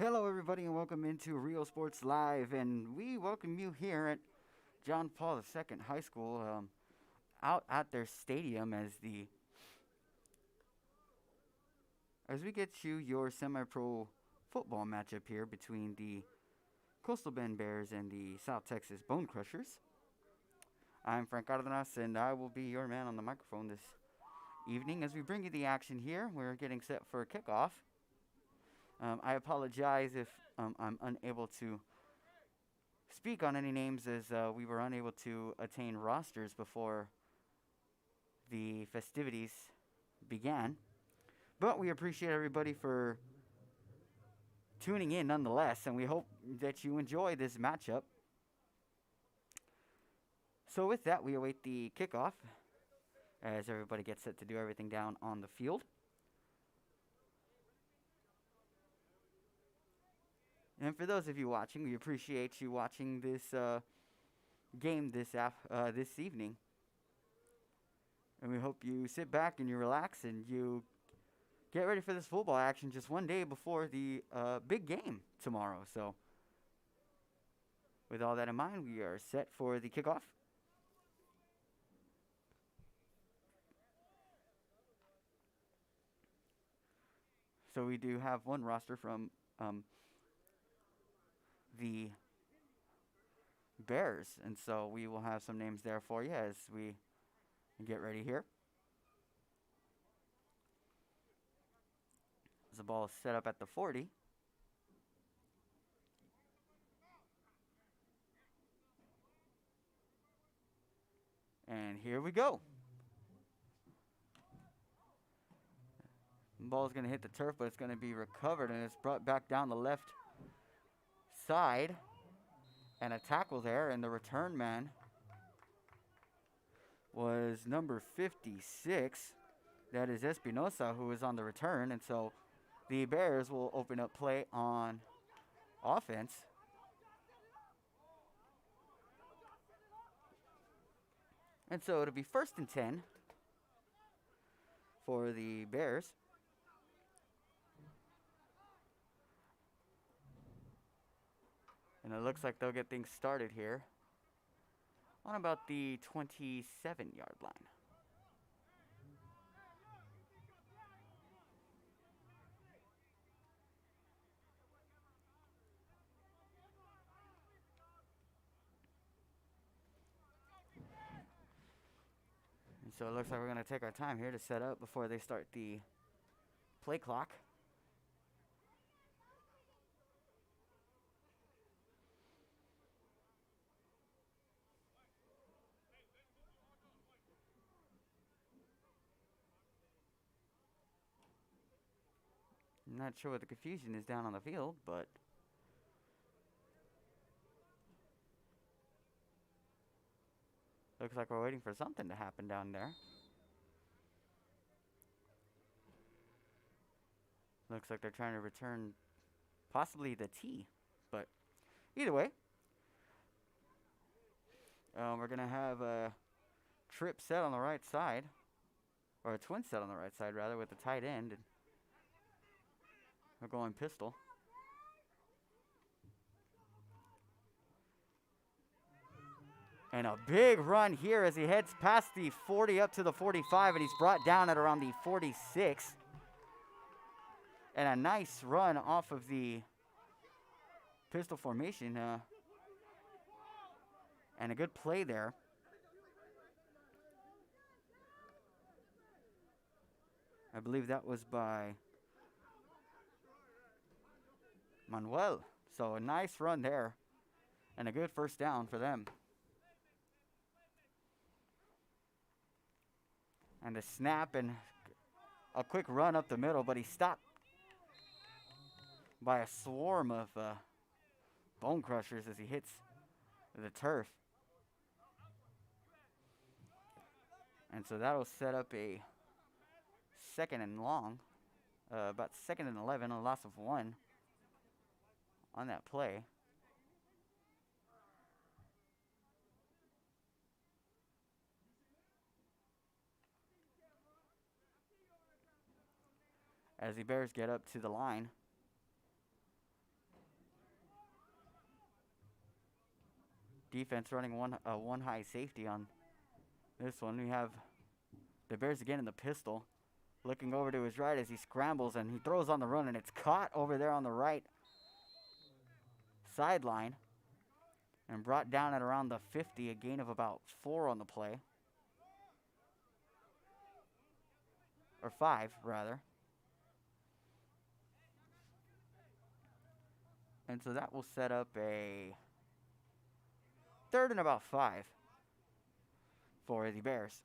Hello, everybody, and welcome into Real Sports Live. And we welcome you here at John Paul II High School, out at their stadium as we get you your semi-pro football matchup here between the Coastal Bend Bears and the South Texas Bonecrushers. I'm Frank Cardenas, and I will be your man on the microphone this evening as we bring you the action here. We're getting set for kickoff. I apologize if I'm unable to speak on any names as we were unable to attain rosters before the festivities began. But we appreciate everybody for tuning in nonetheless, and we hope that you enjoy this matchup. So with that, we await the kickoff as everybody gets set to do everything down on the field. And for those of you watching, we appreciate you watching this game this evening. And we hope you sit back and you relax and you get ready for this football action just one day before the big game tomorrow. So with all that in mind, we are set for the kickoff. So we do have one roster from the Bears, and so we will have some names there for you as we get ready here. As the ball is set up at the 40. And here we go. The ball is going to hit the turf, but it's going to be recovered, and it's brought back down the left side. And a tackle there, and the return man was number 56. That is Espinosa, who is on the return. And so the Bears will open up play on offense. And so it'll be 1st and 10 for the Bears. And it looks like they'll get things started here on about the 27-yard line. And so it looks like we're going to take our time here to set up before they start the play clock. I'm not sure what the confusion is down on the field, but looks like we're waiting for something to happen down there. Looks like they're trying to return possibly the tee, but either way, we're going to have a trip set on the right side, or a twin set on the right side rather, with the tight end. And we're going pistol. And a big run here as he heads past the 40 up to the 45, and he's brought down at around the 46. And a nice run off of the pistol formation. And a good play there. I believe that was by Manuel. So a nice run there. And a good first down for them. And a snap and a quick run up the middle, but he stopped by a swarm of Bonecrushers as he hits the turf. And so that'll set up a 2nd and long, about 2nd and 11, a loss of 1 on that play. As the Bears get up to the line. defense running one high safety on this one. We have the Bears again in the pistol, looking over to his right as he scrambles, and he throws on the run, and it's caught over there on the right sideline and brought down at around the 50, a gain of about 4 on the play. Or 5, rather. And so that will set up a 3rd and about 5 for the Bears.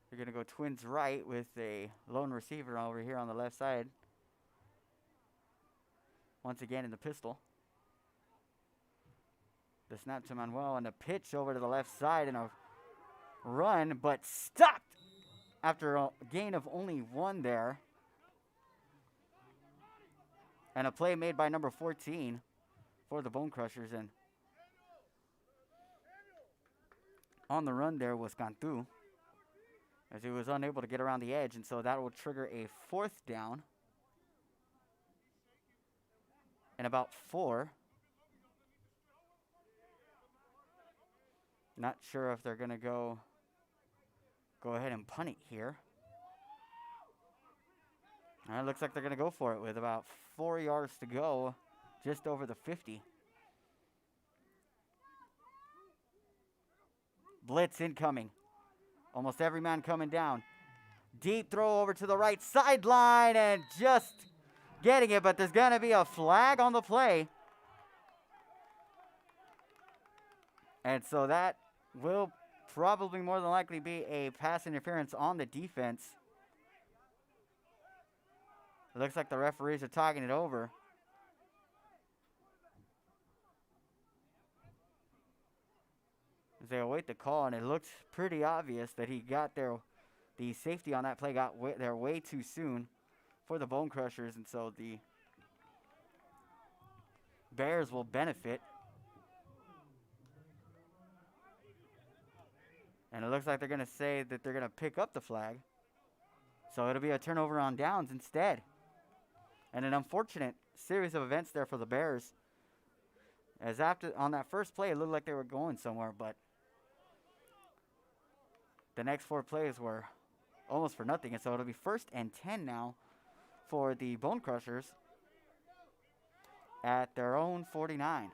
They're going to go twins right with a lone receiver over here on the left side. Once again in the pistol. The snap to Manuel and a pitch over to the left side and a run, but stopped after a gain of only 1 there. And a play made by number 14 for the Bonecrushers. And on the run there was Cantu, as he was unable to get around the edge. And so that will trigger a 4th down. And about 4. Not sure if they're going to go ahead and punt it here. It looks like they're going to go for it with about 4 yards to go, just over the 50. Blitz incoming. Almost every man coming down. Deep throw over to the right sideline and just getting it, but there's going to be a flag on the play. And so that will probably more than likely be a pass interference on the defense. It looks like the referees are talking it over. As they await the call, and it looks pretty obvious that he got there. The safety on that play got there way too soon for the Bonecrushers, and so the Bears will benefit. And it looks like they're going to say that they're going to pick up the flag. So it'll be a turnover on downs instead. And an unfortunate series of events there for the Bears. As after on that first play, it looked like they were going somewhere, but the next 4 plays were almost for nothing. And so it'll be 1st and 10 now for the Bonecrushers at their own 49.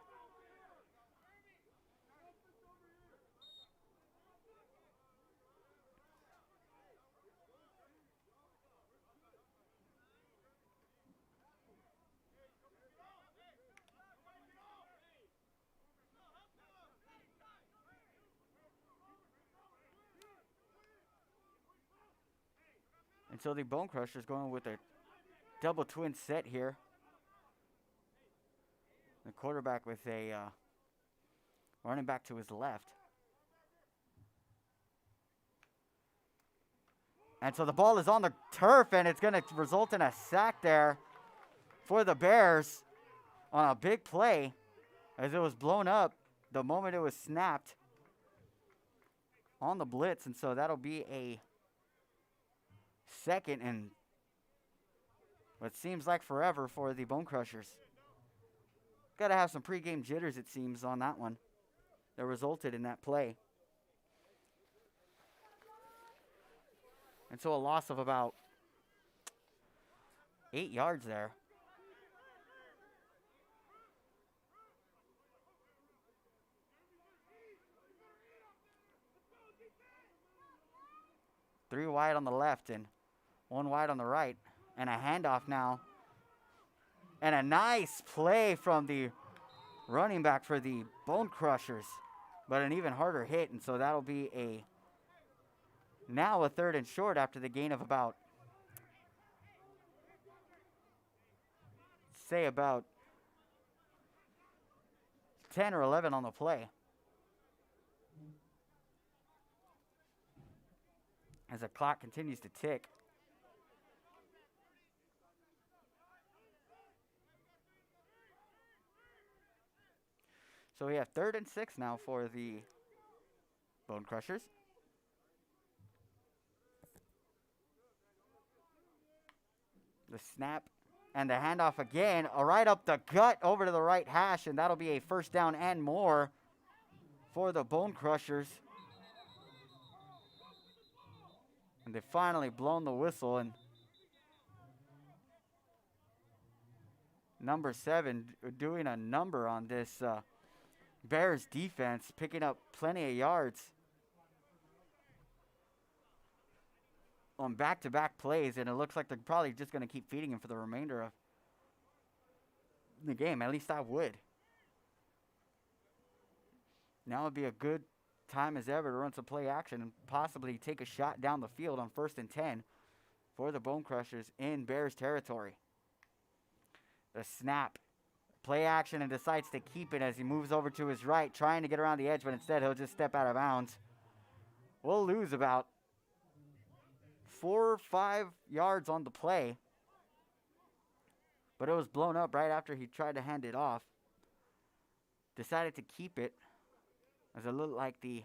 And so the Bonecrushers going with a double twin set here. The quarterback with a running back to his left. And so the ball is on the turf, and it's going to result in a sack there for the Bears on a big play, as it was blown up the moment it was snapped on the blitz. And so that'll be a 2nd and what seems like forever for the Bonecrushers. Got to have some pregame jitters, it seems, on that one that resulted in that play. And so a loss of about 8 yards there. Three wide on the left and 1 wide on the right. And a handoff now. And a nice play from the running back for the Bonecrushers. But an even harder hit. And so that'll be now a 3rd and short after the gain of about, say about 10 or 11 on the play. As the clock continues to tick. So we have 3rd and 6 now for the Bonecrushers. The snap And the handoff again, right up the gut over to the right hash, and that'll be a first down and more for the Bonecrushers. And they've finally blown the whistle, and number 7 doing a number on this Bears defense, picking up plenty of yards on back-to-back plays, and it looks like they're probably just going to keep feeding him for the remainder of the game. At least I would. Now would be a good time as ever to run some play action and possibly take a shot down the field on 1st and 10 for the Bonecrushers in Bears territory. The snap, play action, and decides to keep it as he moves over to his right, trying to get around the edge, but instead he'll just step out of bounds. We'll lose about 4 or 5 yards on the play, but it was blown up right after he tried to hand it off. Decided to keep it as it looked like the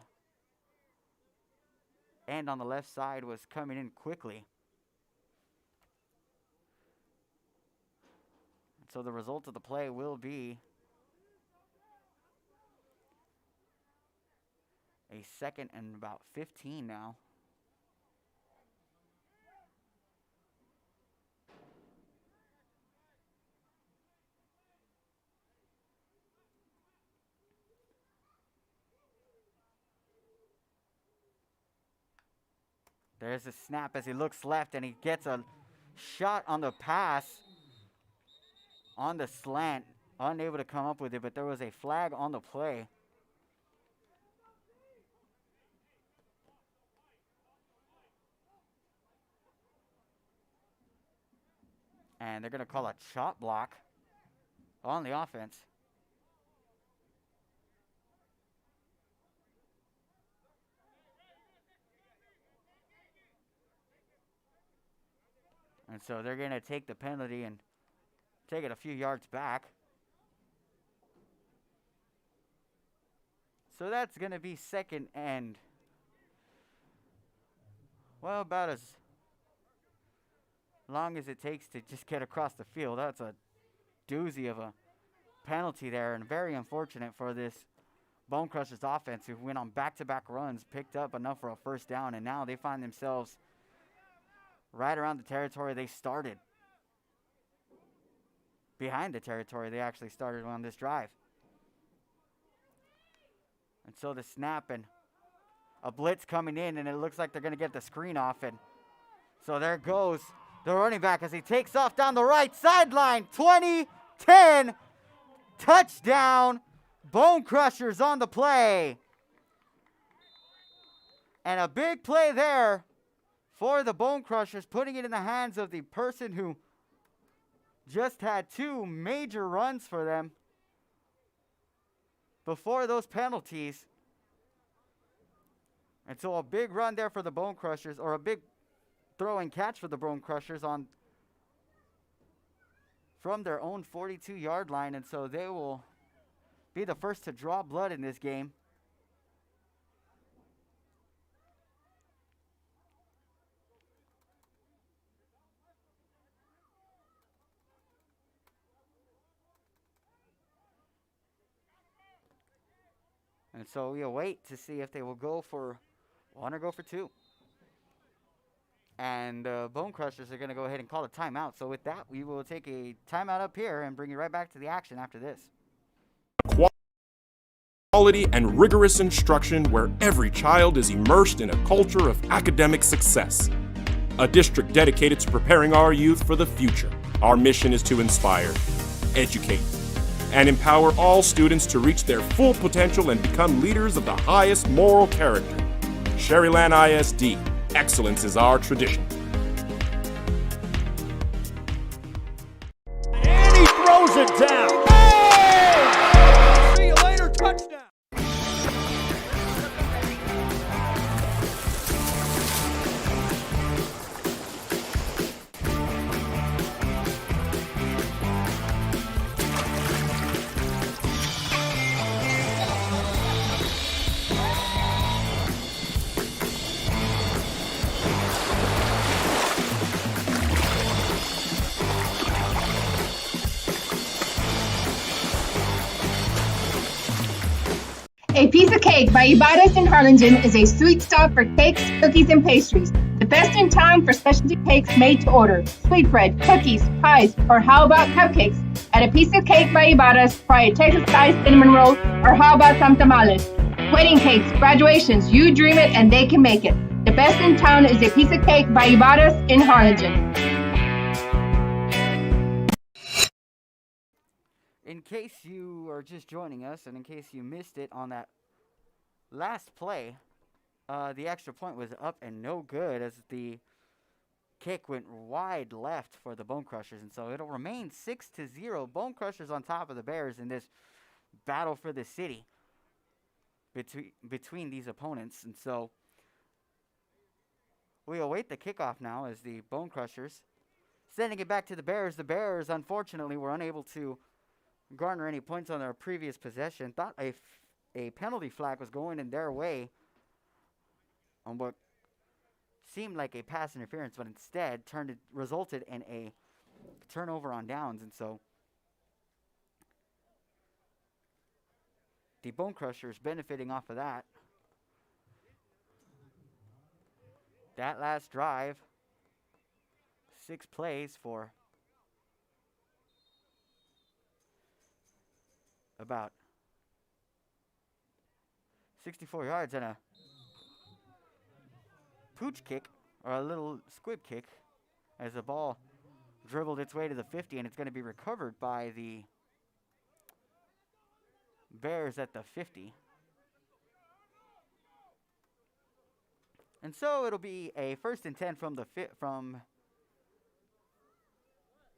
end on the left side was coming in quickly. So the result of the play will be a 2nd and about 15 now. There's a snap as he looks left, and he gets a shot on the pass on the slant. Unable to come up with it, but there was a flag on the play. And they're going to call a chop block on the offense. And so they're going to take the penalty and take it a few yards back. So that's going to be 2nd and, well, about as long as it takes to just get across the field. That's a doozy of a penalty there, and very unfortunate for this Bonecrushers offense, who went on back-to-back runs, picked up enough for a first down, and now they find themselves right around the territory they started. Behind the territory they actually started on this drive. And so the snap and a blitz coming in, and it looks like they're going to get the screen off. And so there goes the running back as he takes off down the right sideline. 20-10 touchdown. Bonecrushers on the play. And a big play there for the Bonecrushers, putting it in the hands of the person who just had 2 major runs for them before those penalties. And so a big run there for the Bonecrushers, or a big throw and catch for the Bonecrushers on from their own 42-yard line. And so they will be the first to draw blood in this game. And so we'll wait to see if they will go for 1 or go for 2. And Bonecrushers are going to go ahead and call a timeout. So with that, we will take a timeout up here and bring you right back to the action after this. Quality and rigorous instruction where every child is immersed in a culture of academic success. A district dedicated to preparing our youth for the future. Our mission is to inspire, educate, and empower all students to reach their full potential and become leaders of the highest moral character. Sherryland ISD, excellence is our tradition. And he throws it down. Oh! See you later, touchdown. Piece of Cake by Ibadas in Harlingen is a sweet stop for cakes, cookies, and pastries. The best in town for specialty cakes made to order. Sweetbread, cookies, pies, or how about cupcakes? At A Piece of Cake by Ibadas, try a Texas-style cinnamon roll, or how about some tamales? Wedding cakes, graduations, you dream it and they can make it. The best in town is A Piece of Cake by Ibadas in Harlingen. In case you are just joining us, and in case you missed it on that last play, the extra point was up and no good as the kick went wide left for the Bonecrushers, and so it'll remain 6-0. Bonecrushers on top of the Bears in this battle for the city between these opponents, and so we await the kickoff now as the Bonecrushers sending it back to the Bears. The Bears, unfortunately, were unable to garner any points on their previous possession. Thought a penalty flag was going in their way on what seemed like a pass interference, but instead resulted in a turnover on downs, and so the Bonecrushers benefiting off of that. That last drive, 6 plays for about 64 yards and a pooch kick, or a little squib kick, as the ball dribbled its way to the 50, and it's going to be recovered by the Bears at the 50. And so it'll be a 1st and 10 from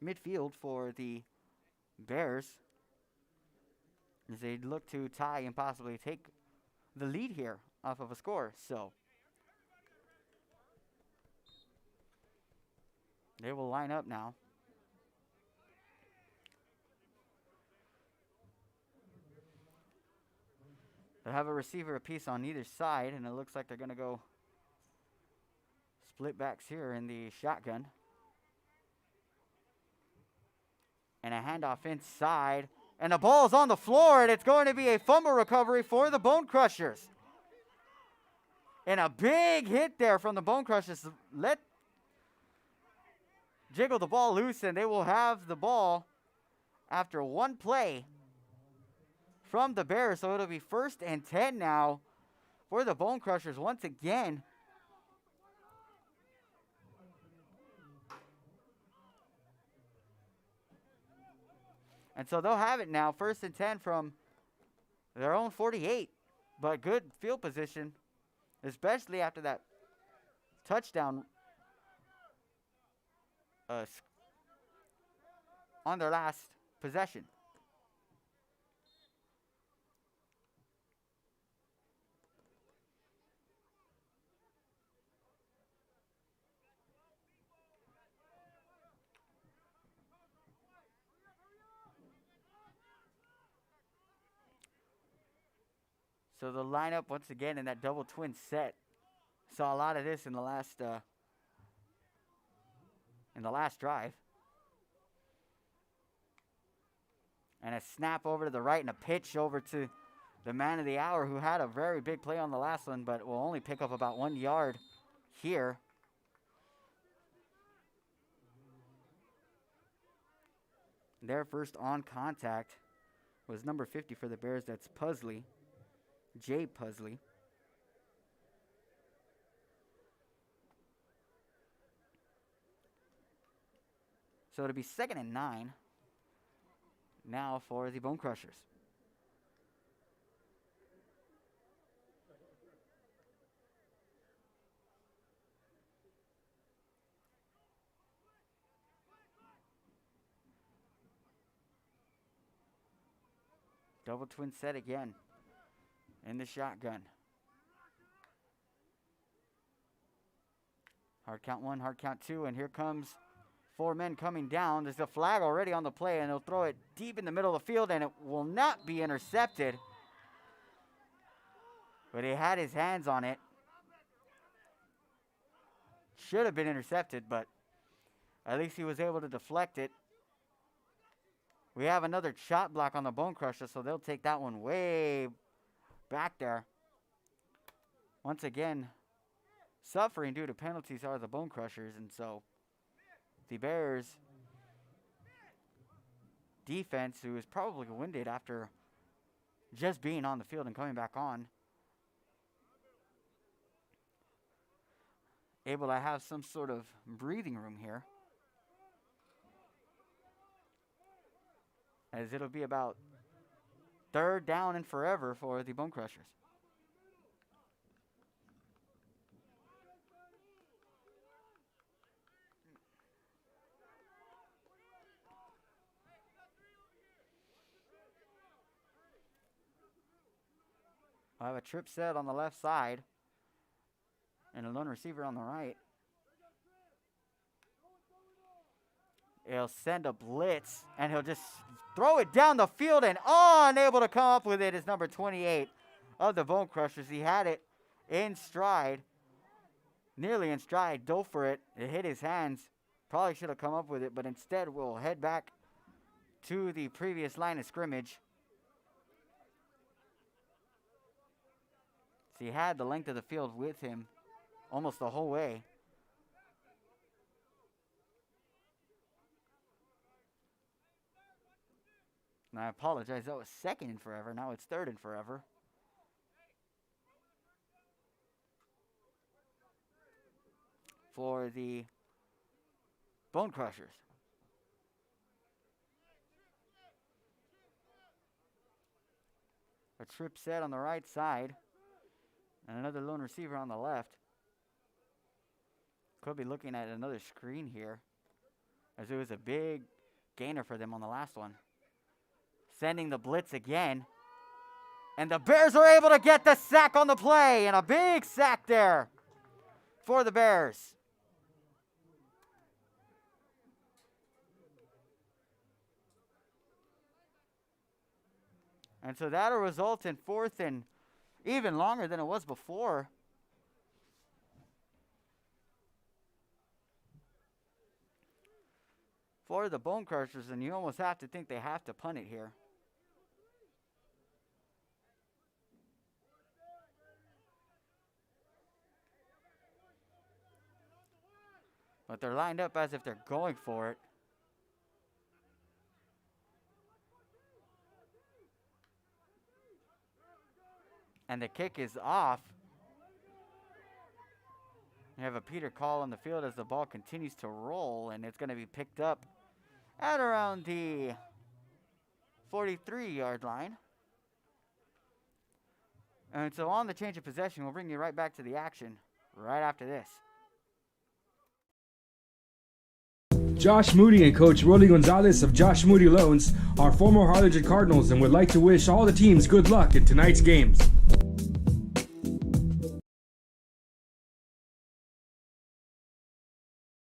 midfield for the Bears, as they look to tie and possibly take the lead here off of a score. So they will line up now. They'll have a receiver apiece on either side, and it looks like they're going to go split backs here in the shotgun. And a handoff inside. And the ball's on the floor, and it's going to be a fumble recovery for the Bonecrushers. And a big hit there from the Bonecrushers. Jiggle the ball loose, and they will have the ball after one play from the Bears. So it'll be 1st and 10 now for the Bonecrushers once again. And so they'll have it now, 1st and 10 from their own 48. But good field position, especially after that touchdown on their last possession. So the lineup once again in that double twin set. Saw a lot of this in the last drive. And a snap over to the right and a pitch over to the man of the hour, who had a very big play on the last one, but will only pick up about 1 yard here. Their first on contact was number 50 for the Bears. That's Pusley. Jay Pusley. So it'll be 2nd and 9 now for the Bonecrushers. Double twin set again in the shotgun. Hard count 1, hard count 2, and here comes 4 men coming down. There's a flag already on the play, and they'll throw it deep in the middle of the field, and it will not be intercepted. But he had his hands on it. Should have been intercepted, but at least he was able to deflect it. We have another shot block on the Bonecrusher, so they'll take that one way back there. Once again, suffering due to penalties are the Bonecrushers, and so the Bears defense, who is probably winded after just being on the field and coming back on, able to have some sort of breathing room here, as it'll be about third down and forever for the Bonecrushers. I have a trip set on the left side and a lone receiver on the right. He'll send a blitz, and he'll just throw it down the field, and unable to come up with it is number 28 of the Bonecrushers. He had it in stride, nearly in stride, dove for it. It hit his hands. Probably should have come up with it, but instead we'll head back to the previous line of scrimmage. So he had the length of the field with him almost the whole way. And I apologize, that was second and forever. Now it's third and forever. For the Bonecrushers. A trip set on the right side. And another lone receiver on the left. Could be looking at another screen here, as it was a big gainer for them on the last one. Sending the blitz again. And the Bears are able to get the sack on the play. And a big sack there for the Bears. And so that'll result in fourth and even longer than it was before. For the Bonecrushers, and you almost have to think they have to punt it here. But they're lined up as if they're going for it. And the kick is off. You have a Peter call on the field as the ball continues to roll, and it's going to be picked up at around the 43-yard line. And so on the change of possession, we'll bring you right back to the action right after this. Josh Moody and Coach Rolly Gonzalez of Josh Moody Loans are former Harlingen Cardinals and would like to wish all the teams good luck in tonight's games.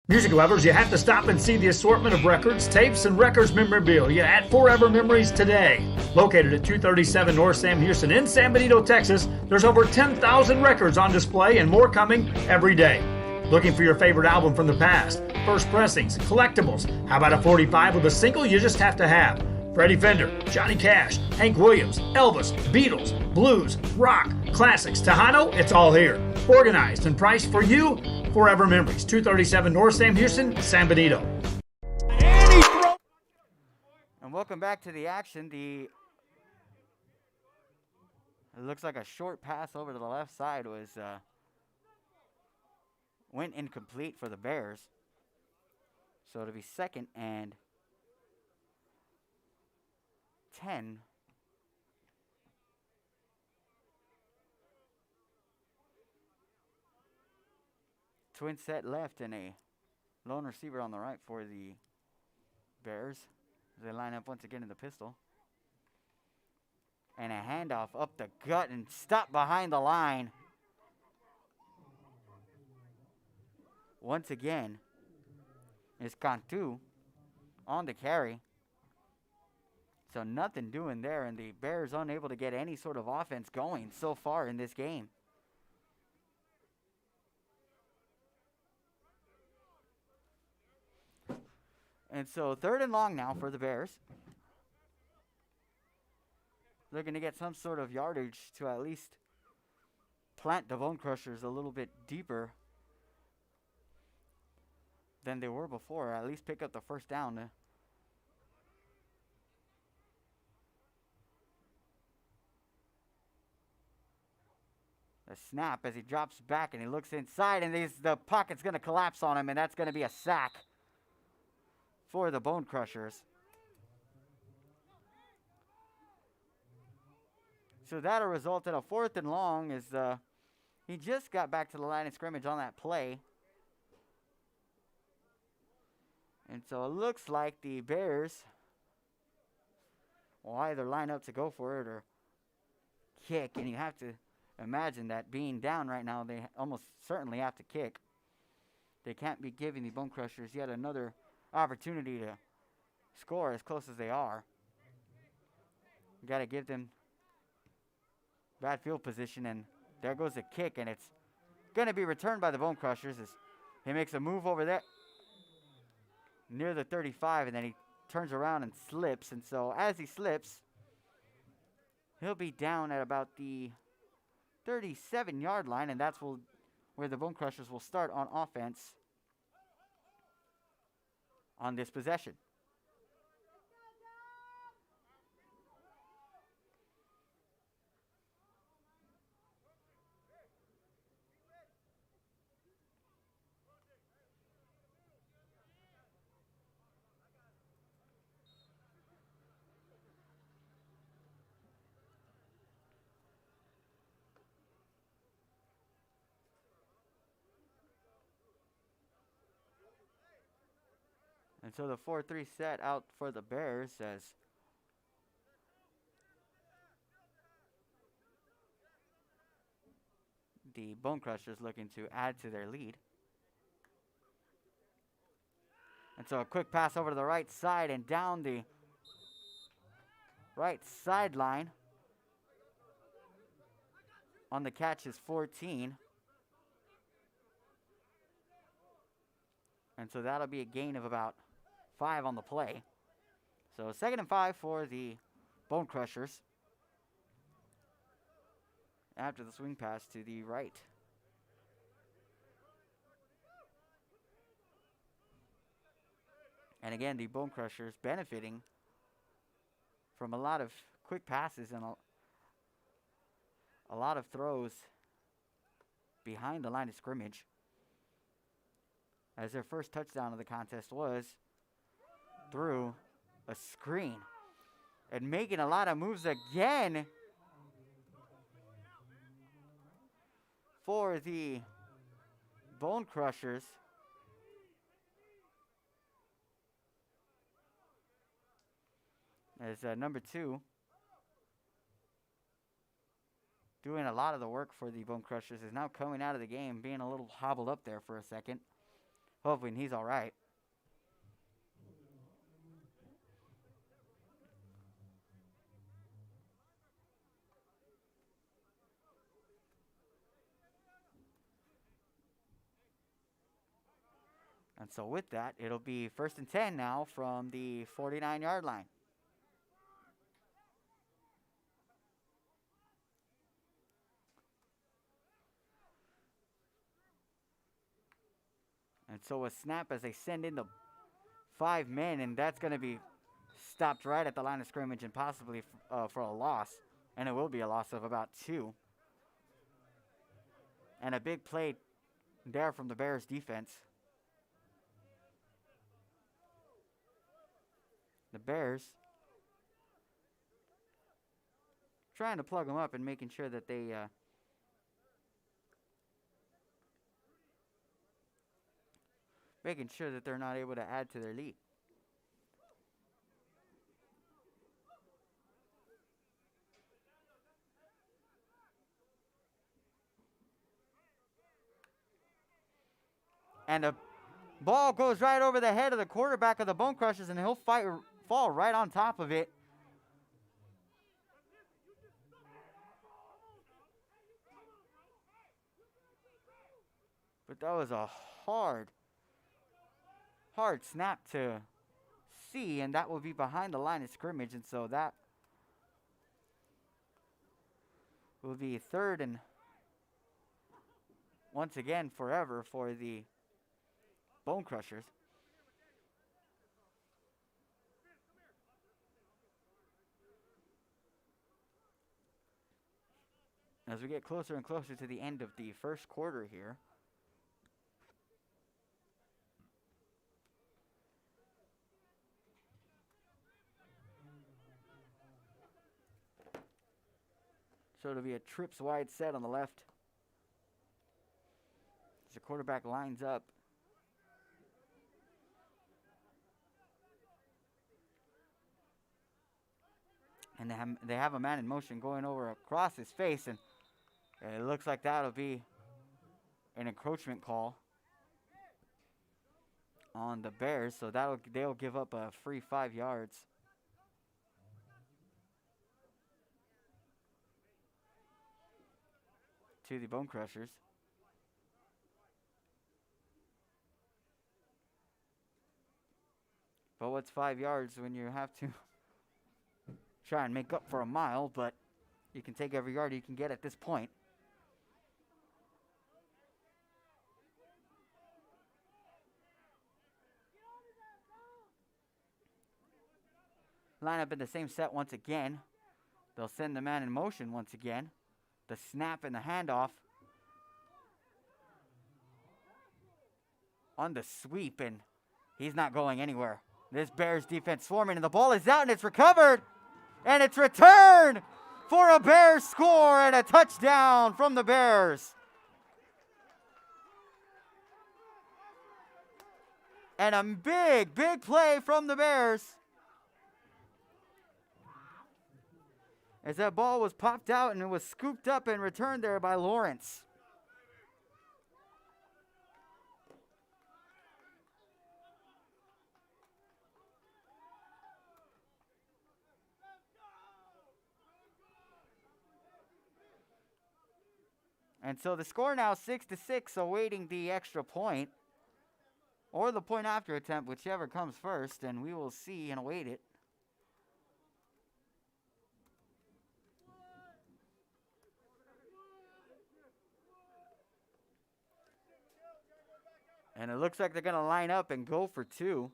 Music lovers, you have to stop and see the assortment of records, tapes, and records memorabilia at Forever Memories today. Located at 237 North Sam Houston in San Benito, Texas, there's over 10,000 records on display and more coming every day. Looking for your favorite album from the past, first pressings, collectibles? How about a 45 with a single you just have to have? Freddie Fender, Johnny Cash, Hank Williams, Elvis, Beatles, blues, rock, classics, Tejano, it's all here. Organized and priced for you. Forever Memories, 237 North Sam Houston, San Benito. And welcome back to the action. It looks like a short pass over to the left side went incomplete for the Bears. So it'll be second and 10. Twin set left and a lone receiver on the right for the Bears. They line up once again in the pistol. And a handoff up the gut and stop behind the line. Once again, is Cantu on the carry. So nothing doing there, and the Bears unable to get any sort of offense going so far in this game. And so third and long now for the Bears. looking to get some sort of yardage to at least plant the Bonecrushers a little bit deeper than they were before, or at least pick up the first down. The snap as he drops back and he looks inside, and the pocket's going to collapse on him, and that's going to be a sack for the Bonecrushers. So that'll result in a 4th and long as he just got back to the line of scrimmage on that play. And so it looks like the Bears will either line up to go for it or kick, and you have to imagine that being down right now, they almost certainly have to kick. They can't be giving the Bonecrushers yet another opportunity to score as close as they are. You got to give them bad field position, and there goes the kick, and it's going to be returned by the Bonecrushers as he makes a move over there near the 35, and then he turns around and slips. And so as he slips, he'll be down at about the 37-yard line, and that's where the Bonecrushers will start on offense on this possession. And so the 4-3 set out for the Bears as the Bonecrushers looking to add to their lead. And so a quick pass over to the right side and down the right sideline. On the catch is 14. And so that'll be a gain of about 5 on the play. So 2nd and 5 for the Bonecrushers after the swing pass to the right. And again, the Bonecrushers benefiting from a lot of quick passes and a lot of throws behind the line of scrimmage, as their first touchdown of the contest was through a screen. And making a lot of moves again for the Bonecrushers. As number 2 doing a lot of the work for the Bonecrushers is now coming out of the game, being a little hobbled up there for a second. Hoping he's all right. And so with that, it'll be 1st and 10 now from the 49-yard line. And so a snap as they send in the 5 men, and that's going to be stopped right at the line of scrimmage and possibly for a loss. And it will be a loss of about 2. And a big play there from the Bears defense. The Bears trying to plug them up and making sure that they they're not able to add to their lead. And the ball goes right over the head of the quarterback of the Bonecrushers, and he'll fall right on top of it. But that was a hard snap to see, and that will be behind the line of scrimmage, and so that will be third and once again forever for the Bonecrushers. As we get closer and closer to the end of the first quarter here. So it'll be a trips wide set on the left. As the quarterback lines up. And they have a man in motion going over across his face, and it looks like that'll be an encroachment call on the Bears. So they'll give up a free 5 yards. To the Bonecrushers. But what's 5 yards when you have to try and make up for a mile? But you can take every yard you can get at this point. Line up in the same set once again. They'll send the man in motion once again. The snap and the handoff on the sweep, and he's not going anywhere. This Bears defense swarming, and the ball is out, and it's recovered, and it's returned for a Bears score and a touchdown from the Bears. And a big, big play from the Bears. As that ball was popped out and it was scooped up and returned there by Lawrence. And so the score now 6-6, awaiting the extra point. Or the point after attempt, whichever comes first, and we will see and await it. And it looks like they're going to line up and go for two.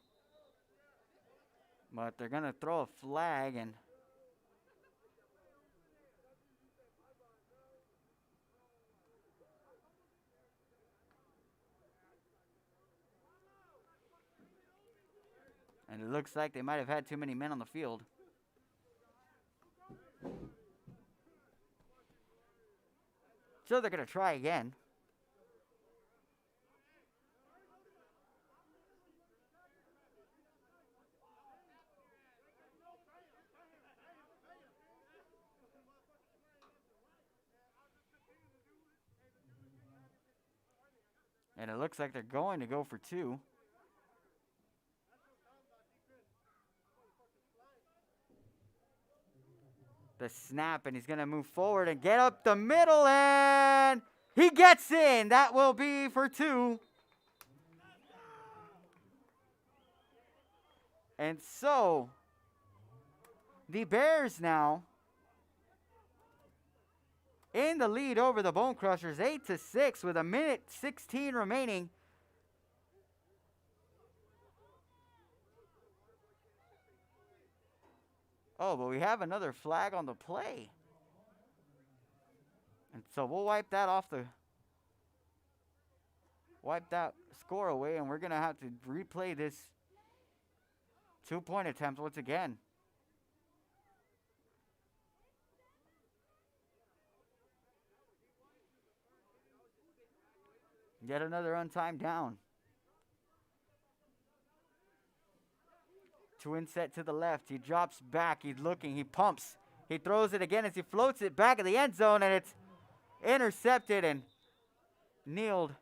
But they're going to throw a flag, and it looks like they might have had too many men on the field. So they're going to try again. And it looks like they're going to go for two. The snap, and he's going to move forward and get up the middle, and he gets in. That will be for two. And so the Bears now in the lead over the Bonecrushers, 8-6 with 1:16 remaining. Oh, but we have another flag on the play. And so we'll wipe that score away, and we're going to have to replay this 2-point attempt once again. Yet another untimed down. Twin set to the left. He drops back. He's looking. He pumps. He throws it again as he floats it back in the end zone, and it's intercepted and kneeled.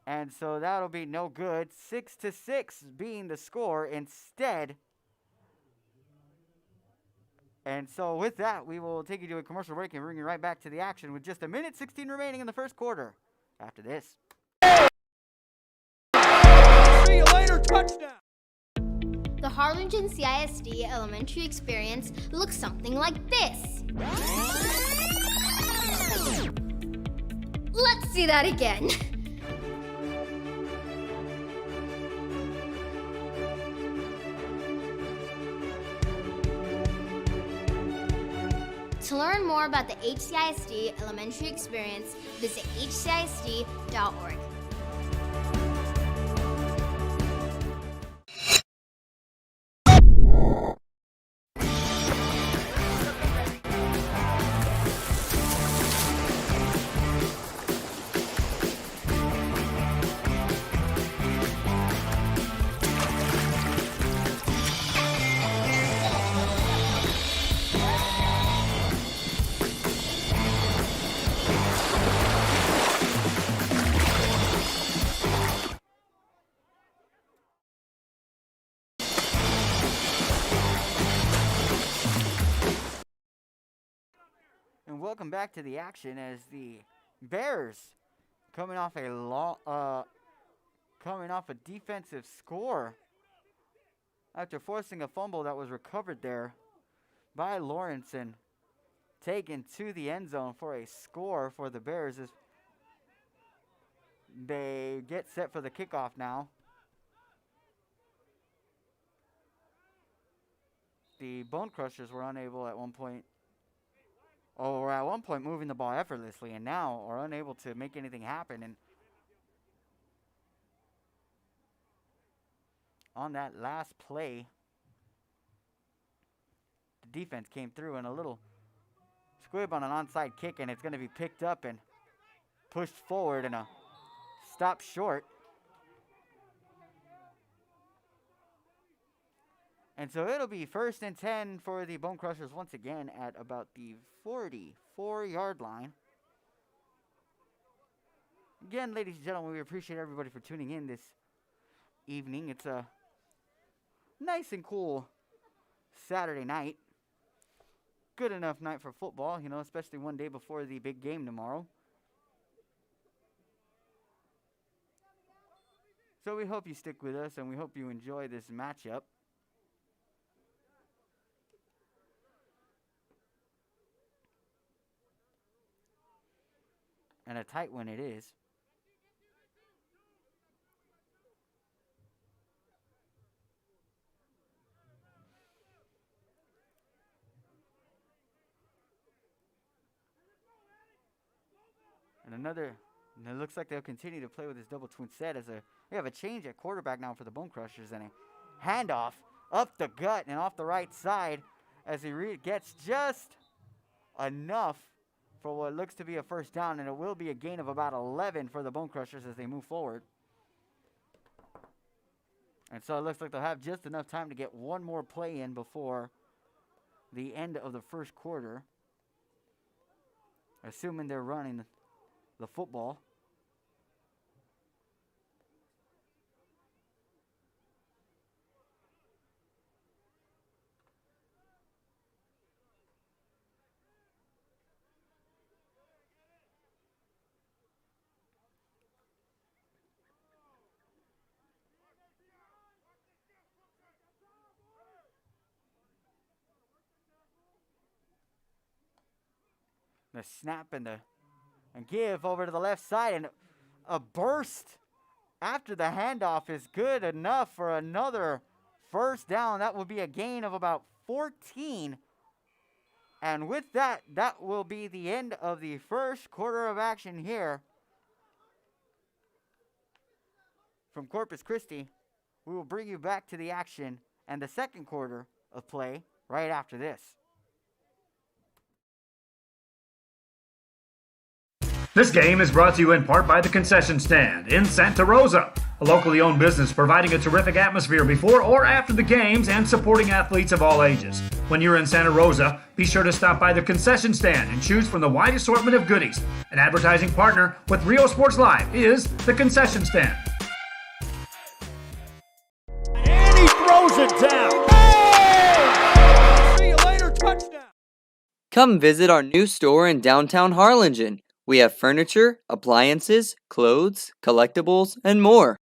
And so that'll be no good. 6-6 being the score instead. And so with that, we will take you to a commercial break and bring you right back to the action with just 1:16 remaining in the first quarter. After this. See you later, touchdown. The Harlingen CISD elementary experience looks something like this. Let's see that again. To learn more about the HCISD elementary experience, visit hcisd.org. And welcome back to the action as the Bears coming off a defensive score after forcing a fumble that was recovered there by Lawrence and taken to the end zone for a score for the Bears as they get set for the kickoff now. The Bonecrushers were unable at one point moving the ball effortlessly, and now are unable to make anything happen. And on that last play, the defense came through and a little squib on an onside kick, and it's going to be picked up and pushed forward and a stop short. And so it'll be 1st and 10 for the Bonecrushers once again at about the 44-yard line. Again, ladies and gentlemen, we appreciate everybody for tuning in this evening. It's a nice and cool Saturday night. Good enough night for football, especially one day before the big game tomorrow. So we hope you stick with us and we hope you enjoy this matchup. And a tight one it is. And it looks like they'll continue to play with this double twin set as we have a change at quarterback now for the Bonecrushers and a handoff up the gut and off the right side as he gets just enough for what looks to be a first down, and it will be a gain of about 11 for the Bonecrushers as they move forward. And so it looks like they'll have just enough time to get one more play in before the end of the first quarter, assuming they're running the football. The snap and give over to the left side, and a burst after the handoff is good enough for another first down. That will be a gain of about 14. And with that, that will be the end of the first quarter of action here from Corpus Christi. We will bring you back to the action and the second quarter of play right after this. This game is brought to you in part by the Concession Stand in Santa Rosa, a locally owned business providing a terrific atmosphere before or after the games and supporting athletes of all ages. When you're in Santa Rosa, be sure to stop by the Concession Stand and choose from the wide assortment of goodies. An advertising partner with Rio Sports Live is the Concession Stand. And he throws it down. Hey! See you later, touchdown. Come visit our new store in downtown Harlingen. We have furniture, appliances, clothes, collectibles, and more.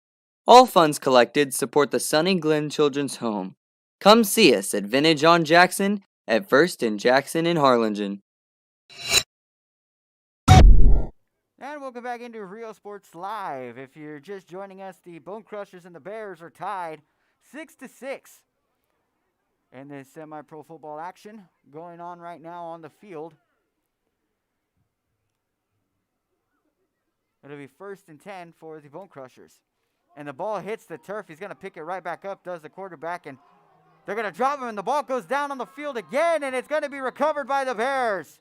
All funds collected support the Sunny Glen Children's Home. Come see us at Vintage on Jackson at First and Jackson in Harlingen. And welcome back into Rio Sports Live. If you're just joining us, the Bonecrushers and the Bears are tied 6-6 in this semi-pro football action going on right now on the field. It'll be 1st and 10 for the Bonecrushers. And the ball hits the turf. He's going to pick it right back up, does the quarterback, and they're going to drop him, and the ball goes down on the field again, and it's going to be recovered by the Bears.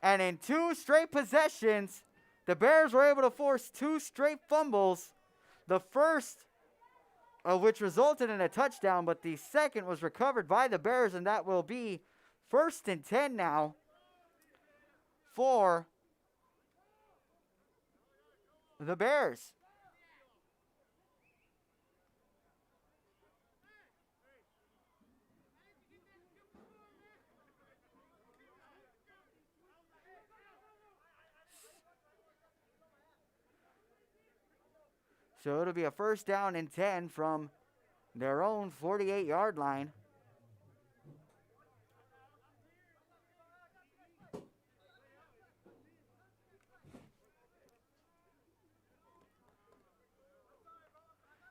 And in 2 straight possessions, the Bears were able to force 2 straight fumbles. The first of which resulted in a touchdown, but the second was recovered by the Bears, and that will be 1st and 10 now for the Bears. So it'll be a 1st down and 10 from their own 48-yard line.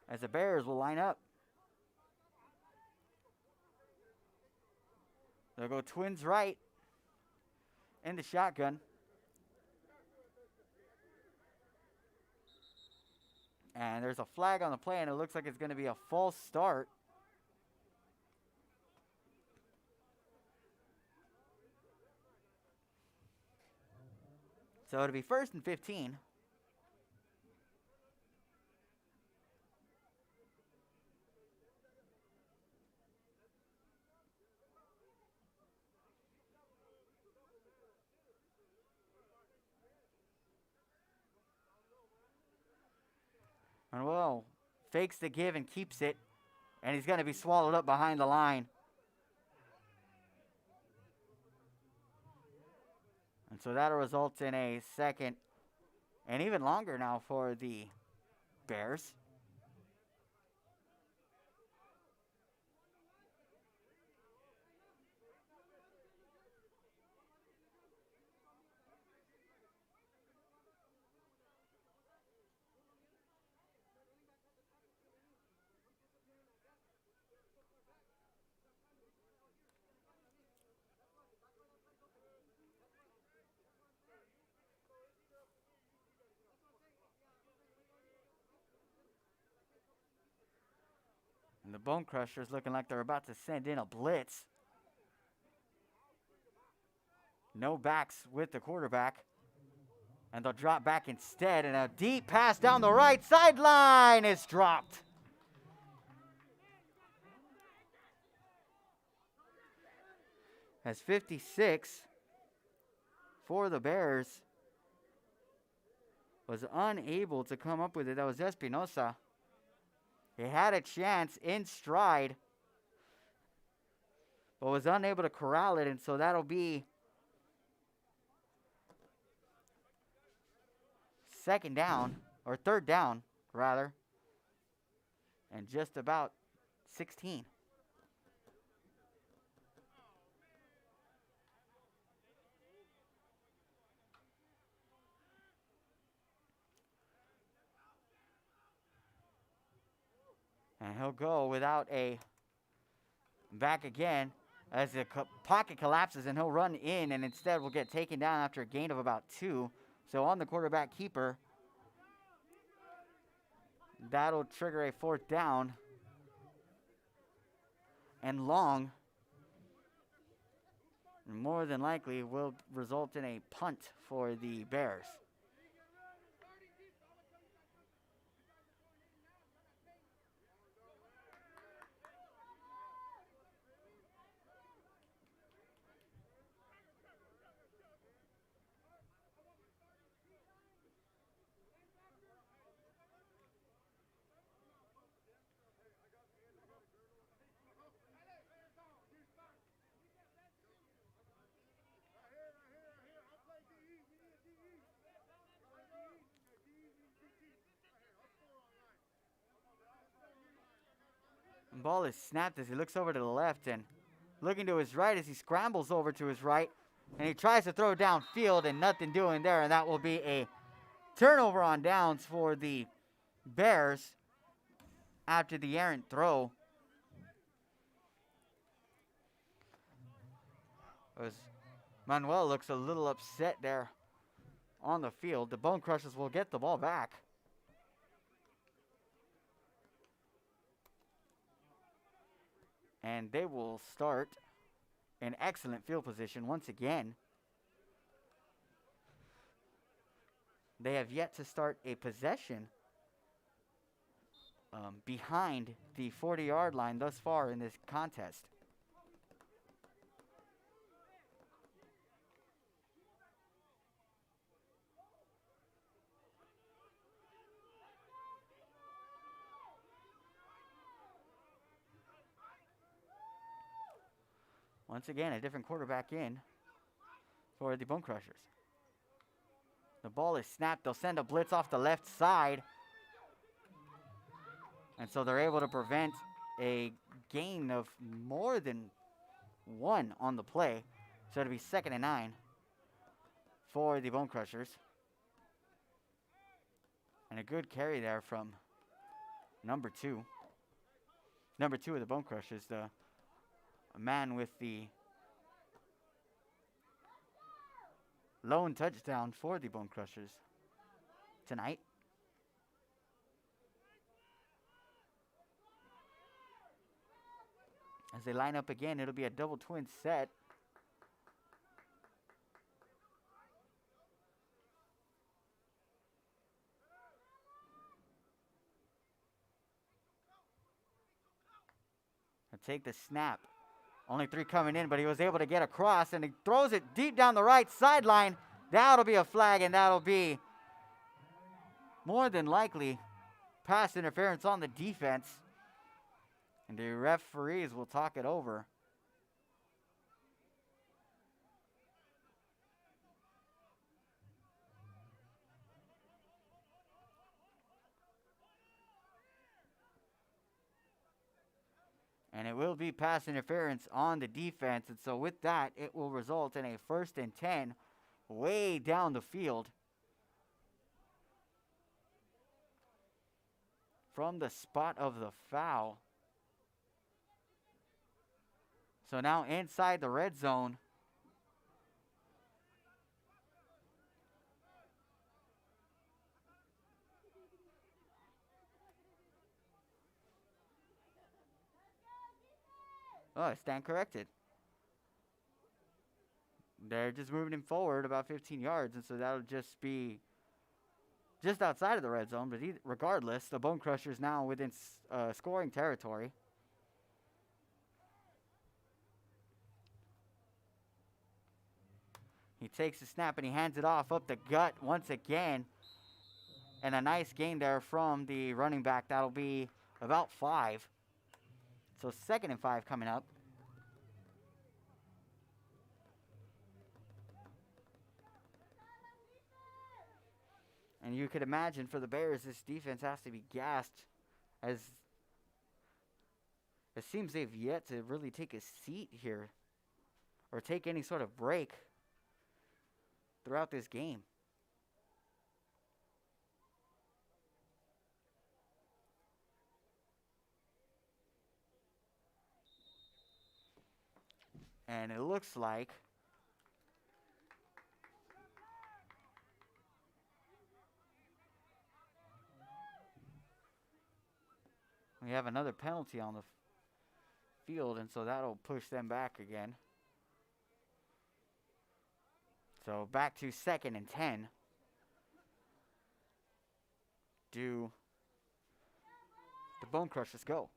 As the Bears will line up. They'll go twins right in the shotgun. And there's a flag on the play, and it looks like it's going to be a false start. So it'll be 1st and 15. And well, fakes the give and keeps it. And he's going to be swallowed up behind the line. And so that'll result in a 2nd and even longer now for the Bears. And the Bonecrushers looking like they're about to send in a blitz. No backs with the quarterback. And they'll drop back instead. And a deep pass down the right sideline is dropped. As 56 for the Bears was unable to come up with it. That was Espinosa. He had a chance in stride, but was unable to corral it, and so that'll be 2nd down, or 3rd down, rather, and just about 16. And he'll go without a back again as the pocket collapses, and he'll run in and instead will get taken down after a gain of about 2. So on the quarterback keeper, that'll trigger a 4th down and long. More than likely will result in a punt for the Bears. Ball is snapped as he looks over to the left and looking to his right as he scrambles over to his right. And he tries to throw downfield and nothing doing there. And that will be a turnover on downs for the Bears after the errant throw. As Manuel looks a little upset there on the field. The Bonecrushers will get the ball back. And they will start in excellent field position once again. They have yet to start a possession behind the 40-yard line thus far in this contest. Once again, a different quarterback in for the Bonecrushers. The ball is snapped. They'll send a blitz off the left side. And so they're able to prevent a gain of more than one on the play. So it'll be 2nd and 9 for the Bonecrushers. And a good carry there from number 2. Number 2 of the Bonecrushers, the man with the lone touchdown for the Bonecrushers tonight. As they line up again, it'll be a double twin set. And take the snap. Only 3 coming in, but he was able to get across, and he throws it deep down the right sideline. That'll be a flag, and that'll be more than likely pass interference on the defense. And the referees will talk it over. And it will be pass interference on the defense. And so with that, it will result in a 1st and 10 way down the field. From the spot of the foul. So now inside the red zone. Oh, stand corrected. They're just moving him forward about 15 yards, and so that'll just be just outside of the red zone. But regardless, the Bonecrushers now within scoring territory. He takes the snap and he hands it off up the gut once again. And a nice gain there from the running back. That'll be about 5. So 2nd and 5 coming up. And you could imagine for the Bears, this defense has to be gassed, as it seems they've yet to really take a seat here or take any sort of break throughout this game. And it looks like we have another penalty on the field, and so that'll push them back again. So back to 2nd and 10. Do the Bonecrushers go?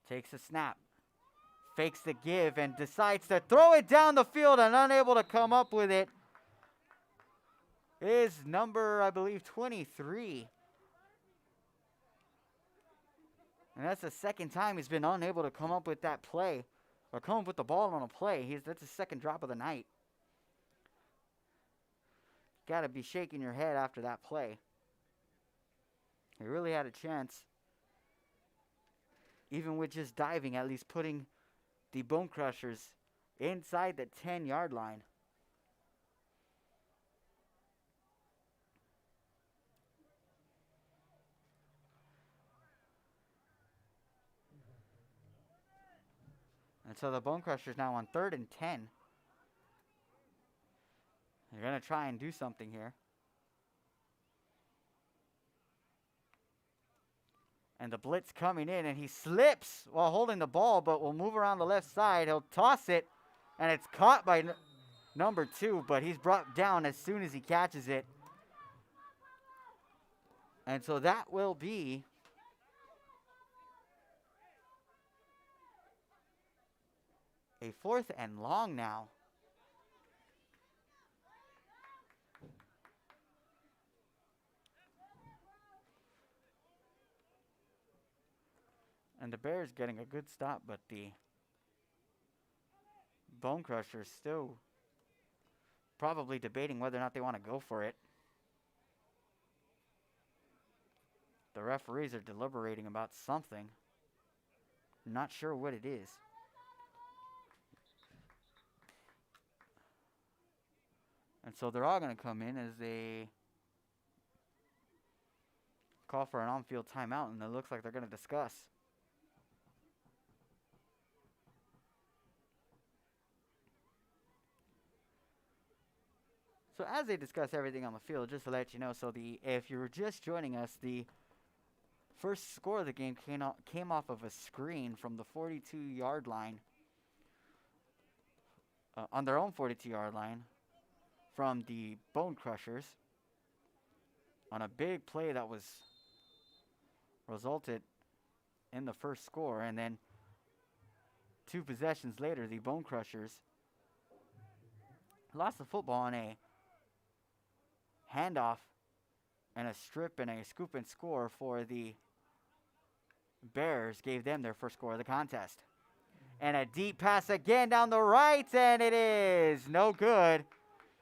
Takes a snap, fakes the give, and decides to throw it down the field, and unable to come up with it is number, I believe, 23. And that's the 2nd time he's been unable to come up with that play, or come up with the ball on a play. That's his 2nd drop of the night. got to be shaking your head after that play. He really had a chance, even with just diving, at least putting the Bonecrushers inside the 10-yard line. And so the Bonecrushers now on 3rd and 10. They're going to try and do something here. And the blitz coming in, and he slips while holding the ball, but will move around the left side. He'll toss it, and it's caught by number 2, but he's brought down as soon as he catches it. And so that will be a 4th and long now. And the Bears getting a good stop, but the Bonecrushers still probably debating whether or not they want to go for it. The referees are deliberating about something. Not sure what it is. And so they're all going to come in as they call for an on-field timeout, and it looks like they're going to discuss. So as they discuss everything on the field, just to let you know, so if you were just joining us, the first score of the game came off of a screen from the 42-yard line, on their own 42-yard line, from the Bonecrushers, on a big play that resulted in the first score. And then 2 possessions later, the Bonecrushers lost the football on a handoff and a strip and a scoop and score for the Bears, gave them their first score of the contest. And a deep pass again down the right, and it is no good.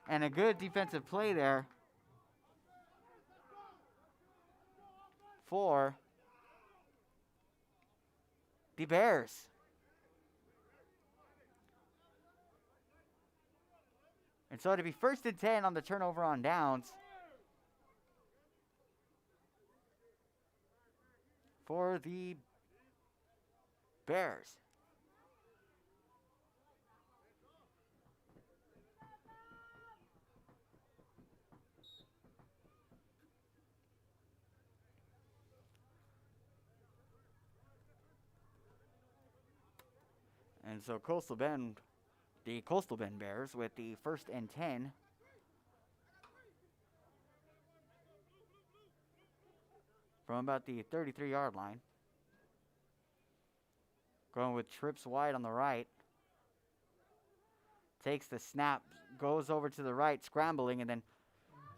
And a good defensive play there for the Bears. And so to be 1st and 10 on the turnover on downs for the Bears. And so the Coastal Bend Bears with the 1st and 10 from about the 33-yard line. Going with trips wide on the right. Takes the snap, goes over to the right, scrambling, and then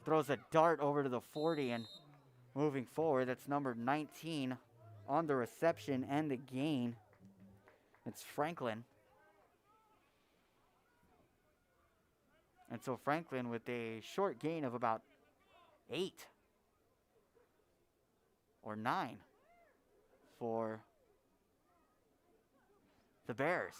throws a dart over to the 40 and moving forward. That's number 19 on the reception and the gain. It's Franklin. And so Franklin with a short gain of about 8 or 9 for the Bears.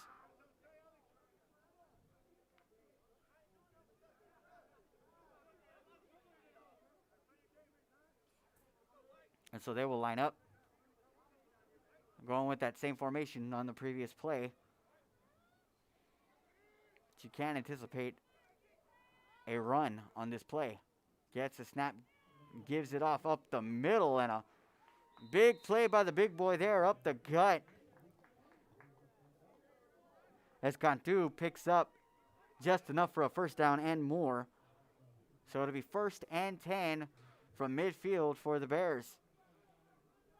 And so they will line up, going with that same formation on the previous play. But you can anticipate a run on this play. Gets a snap, gives it off up the middle, and a big play by the big boy there up the gut. As Cantu picks up just enough for a first down and more. So it'll be 1st and 10 from midfield for the Bears.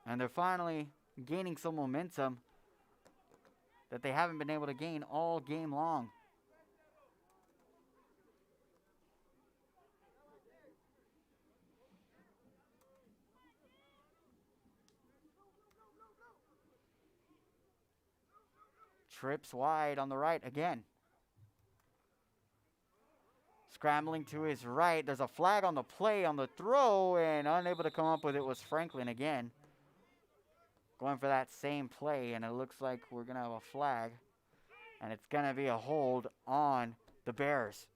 And they're finally gaining some momentum that they haven't been able to gain all game long. Trips wide on the right again. Scrambling to his right. There's a flag on the play on the throw, and unable to come up with it was Franklin again. Going for that same play, and it looks like we're going to have a flag. And it's going to be a hold on the Bears.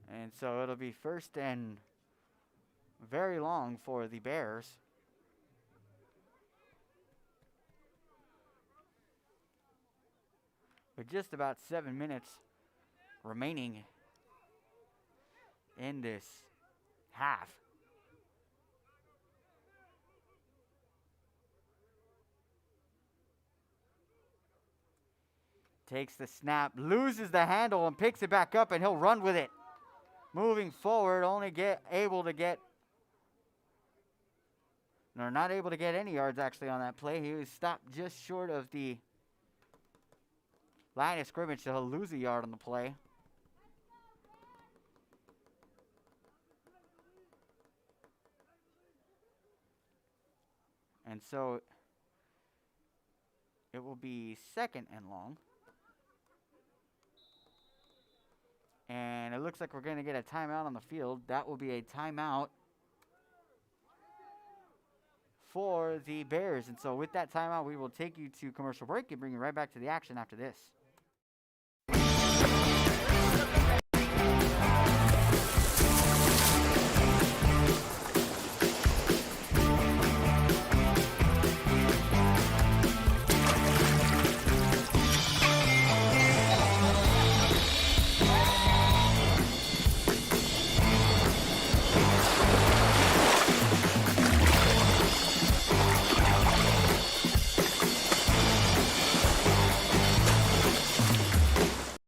And so it'll be first and very long for the Bears. With just about 7 minutes remaining in this half. Takes the snap, loses the handle, and picks it back up, and he'll run with it. Moving forward, only not able to get any yards actually on that play. He was stopped just short of the line of scrimmage, so he'll lose a yard on the play. And so it will be second and long. And it looks like we're going to get a timeout on the field. That will be a timeout for the Bears. And so with that timeout, we will take you to commercial break and bring you right back to the action after this.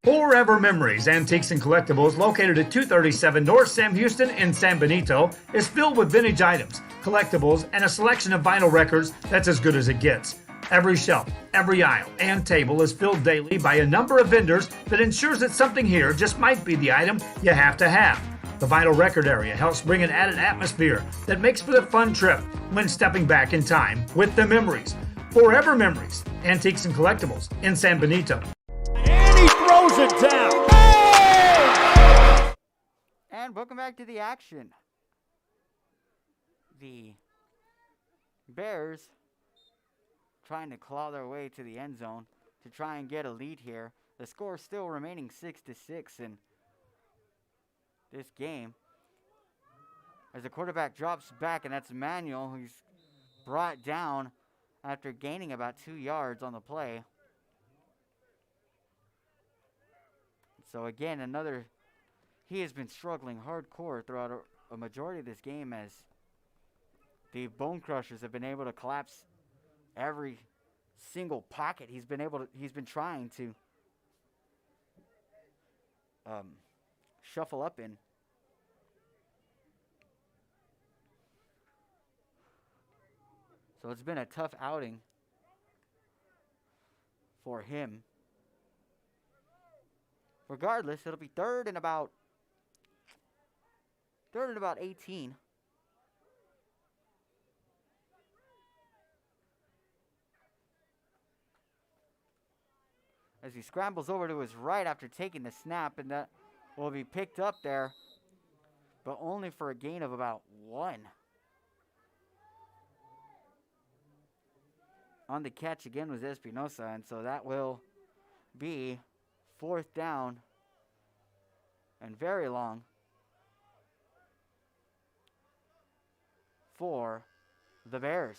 Forever Memories, Antiques and Collectibles, located at 237 North Sam Houston in San Benito, is filled with vintage items, collectibles, and a selection of vinyl records that's as good as it gets. Every shelf, every aisle, and table is filled daily by a number of vendors that ensures that something here just might be the item you have to have. The vinyl record area helps bring an added atmosphere that makes for the fun trip when stepping back in time with the memories. Forever Memories, Antiques and Collectibles in San Benito. And he throws it down. And welcome back to the action. The Bears trying to claw their way to the end zone to try and get a lead here. The score still remaining 6-6 in this game. As the quarterback drops back, and that's Manuel, who's brought down after gaining about 2 yards on the play. So again, he has been struggling hardcore throughout a majority of this game as the Bonecrushers have been able to collapse every single pocket he's been trying to shuffle up in. So it's been a tough outing for him. Regardless, it'll be third and about 18. As he scrambles over to his right after taking the snap, and that will be picked up there, but only for a gain of about 1. On the catch again was Espinosa, and so that will be 4th down and very long for the Bears.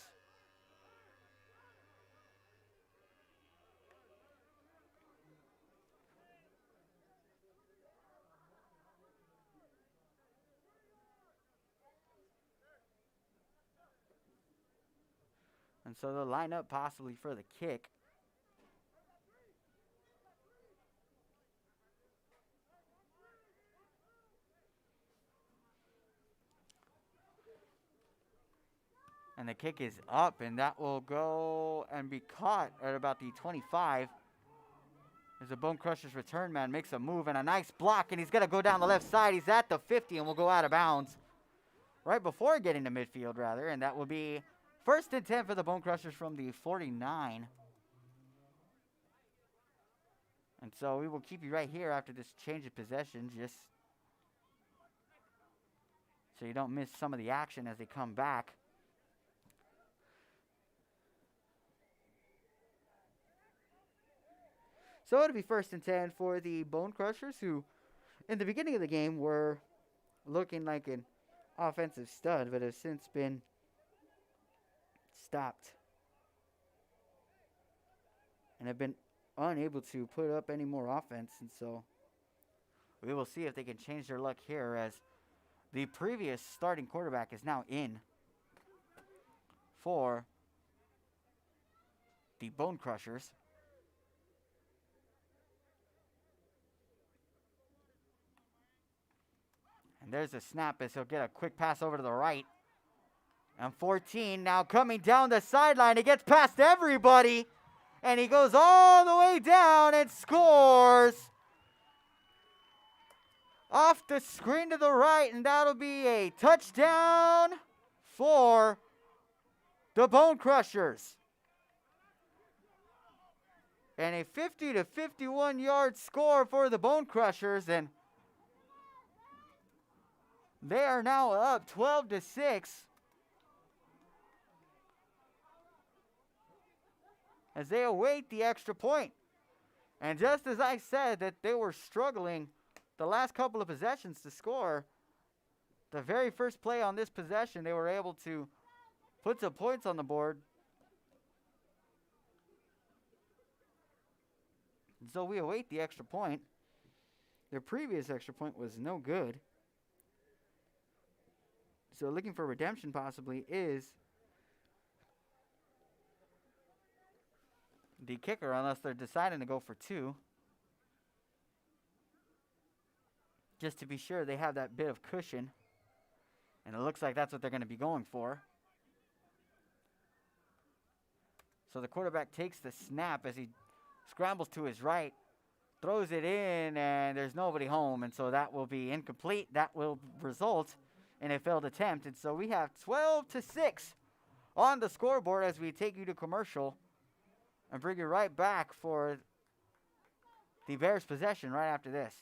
And so they'll line up possibly for the kick. And the kick is up, and that will go and be caught at about the 25. As the Bonecrushers return man makes a move and a nice block, and he's going to go down the left side. He's at the 50 and will go out of bounds right before getting to midfield, rather. And that will be first and 10 for the Bonecrushers from the 49. And so we will keep you right here after this change of possession, just so you don't miss some of the action as they come back. So it'll be first and 10 for the Bonecrushers, who in the beginning of the game were looking like an offensive stud, but have since been stopped and have been unable to put up any more offense. And so we will see if they can change their luck here, as the previous starting quarterback is now in for the Bonecrushers. And there's a snap as he'll get a quick pass over to the right. And 14 now coming down the sideline. He gets past everybody. And he goes all the way down and scores. Off the screen to the right. And that'll be a touchdown for the Bonecrushers. And a 50 to 51 yard score for the Bonecrushers. And they are now up 12 to 6. As they await the extra point. And just as I said that they were struggling the last couple of possessions to score, the very first play on this possession, they were able to put some points on the board. And so we await the extra point. Their previous extra point was no good. So looking for redemption possibly is the kicker, unless they're deciding to go for two. Just to be sure they have that bit of cushion. And it looks like that's what they're going to be going for. So the quarterback takes the snap as he scrambles to his right, throws it in, and there's nobody home. And so that will be incomplete. That will result in a failed attempt. And so we have 12 to 6 on the scoreboard as we take you to commercial and bring you right back for the Bears' possession right after this.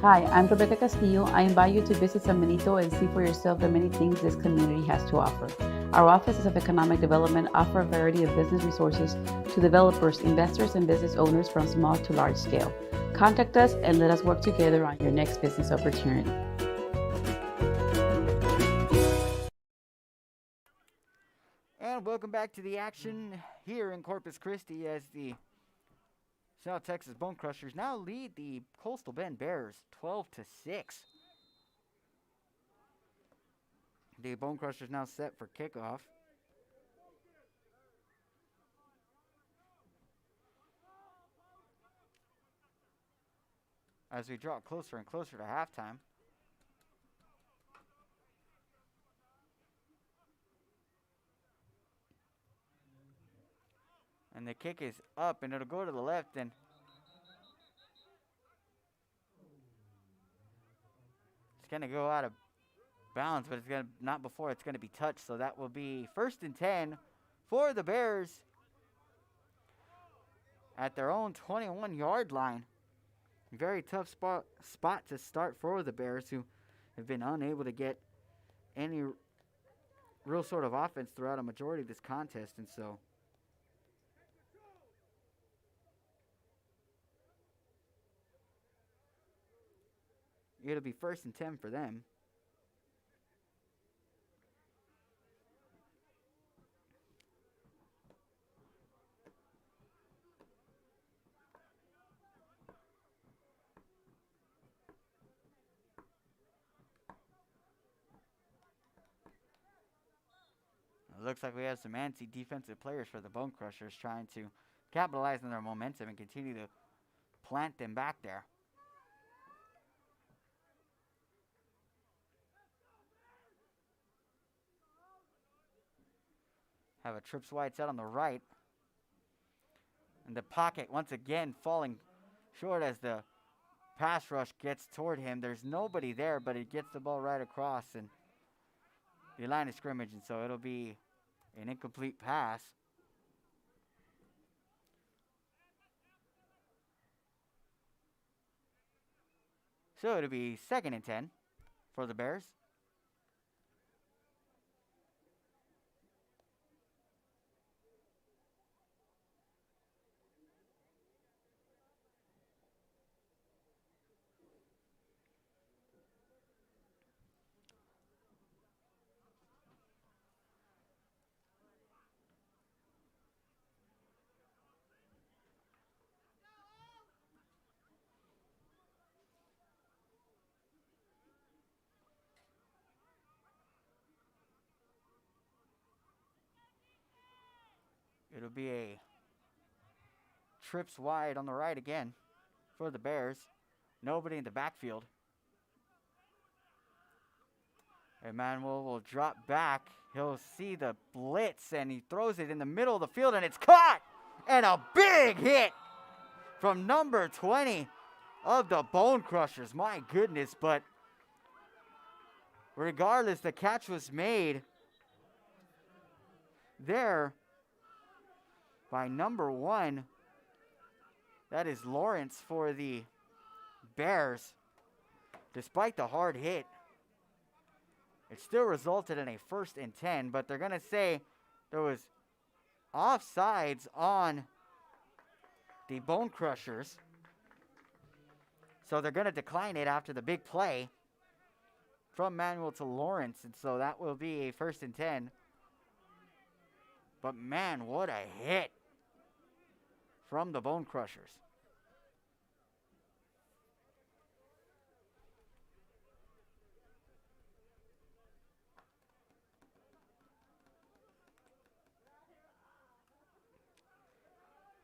Hi, I'm Rebecca Castillo. I invite you to visit San Benito and see for yourself the many things this community has to offer. Our offices of economic development offer a variety of business resources to developers, investors, and business owners from small to large scale. Contact us and let us work together on your next business opportunity. And welcome back to the action here in Corpus Christi as the South Texas Bonecrushers now lead the Coastal Bend Bears 12 to 6. The Bonecrushers now set for kickoff. As we draw closer and closer to halftime. And the kick is up, and it'll go to the left, and it's going to go out of bounds, but it's going to not before it's going to be touched. So that will be first and 10 for the Bears at their own 21-yard line. Very tough spot to start for the Bears, who have been unable to get any real sort of offense throughout a majority of this contest, and so it'll be 1st and 10 for them. It looks like we have some anti-defensive players for the Bonecrushers trying to capitalize on their momentum and continue to plant them back there. Have a trips wide set on the right. And the pocket once again falling short as the pass rush gets toward him. There's nobody there, but he gets the ball right across and the line of scrimmage, and so it'll be an incomplete pass. So it'll be 2nd and 10 for the Bears. It'll be a trips wide on the right again for the Bears. Nobody in the backfield. Emmanuel will drop back. He'll see the blitz and he throws it in the middle of the field and it's caught! And a big hit from number 20 of the Bonecrushers. My goodness, but regardless, the catch was made there by number 1. That is Lawrence for the Bears. Despite the hard hit, it still resulted in a 1st and 10, but they're going to say there was offsides on the Bonecrushers. So they're going to decline it after the big play from Manuel to Lawrence, and so that will be a 1st and 10. But man, what a hit from the Bonecrushers.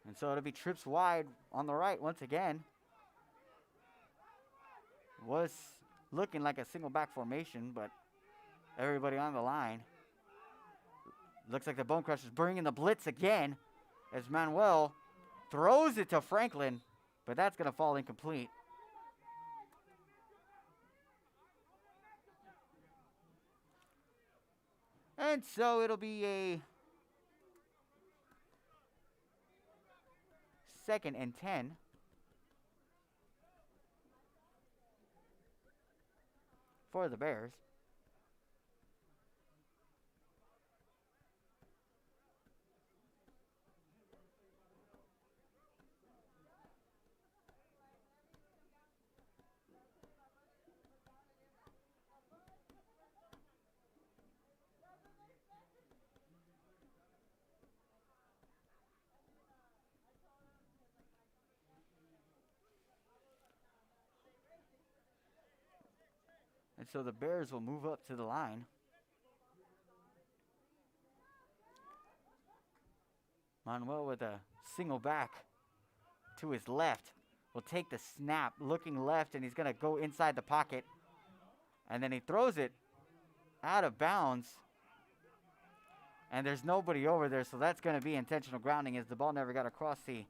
And so it'll be trips wide on the right once again. Was looking like a single back formation, but everybody on the line. Looks like the Bonecrushers bringing the blitz again as Manuel throws it to Franklin, but that's going to fall incomplete. And so it'll be a 2nd and 10 for the Bears. And so the Bears will move up to the line. Manuel with a single back to his left will take the snap, looking left, and he's going to go inside the pocket. And then he throws it out of bounds. And there's nobody over there, so that's going to be intentional grounding as the ball never got across the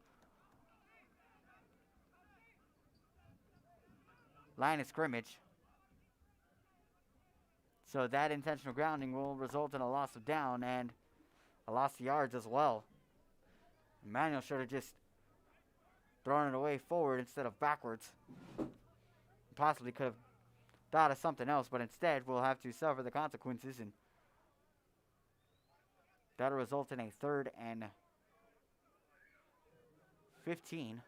line of scrimmage. So that intentional grounding will result in a loss of down and a loss of yards as well. Emmanuel should have just thrown it away forward instead of backwards. Possibly could have thought of something else, but instead we'll have to suffer the consequences, and that'll result in a 3rd and 15.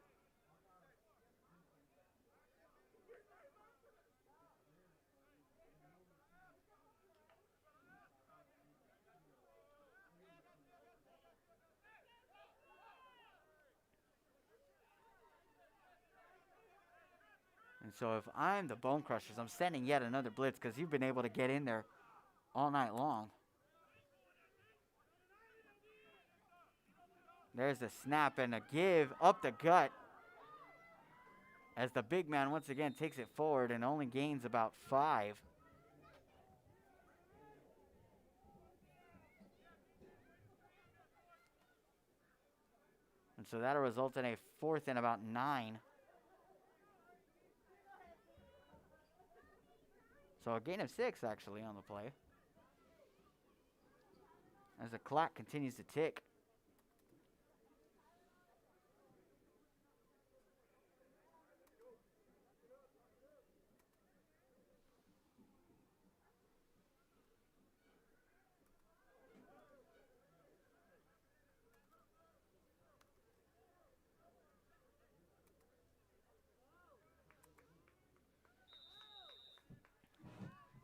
And so if I'm the Bonecrushers, I'm sending yet another blitz because you've been able to get in there all night long. There's a snap and a give up the gut as the big man once again takes it forward and only gains about 5. And so that'll result in a 4th and about 9. So a gain of 6 actually on the play. As the clock continues to tick.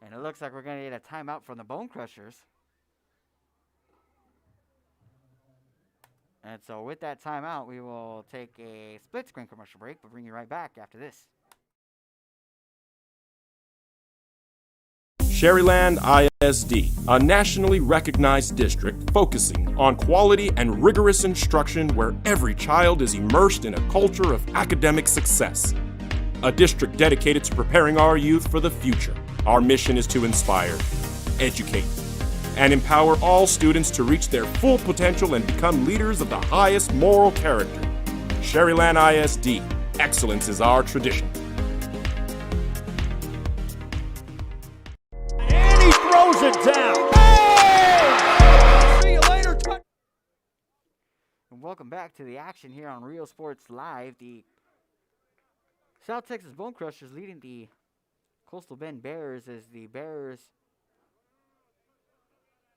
And it looks like we're going to get a timeout from the Bonecrushers. And so with that timeout, we will take a split screen commercial break. We'll bring you right back after this. Sherryland ISD, a nationally recognized district focusing on quality and rigorous instruction where every child is immersed in a culture of academic success. A district dedicated to preparing our youth for the future. Our mission is to inspire, educate, and empower all students to reach their full potential and become leaders of the highest moral character. Sherryland ISD, excellence is our tradition. And he throws it down. Hey! See you later. And welcome back to the action here on Real Sports Live. The South Texas Bonecrushers leading the Coastal Bend Bears as the Bears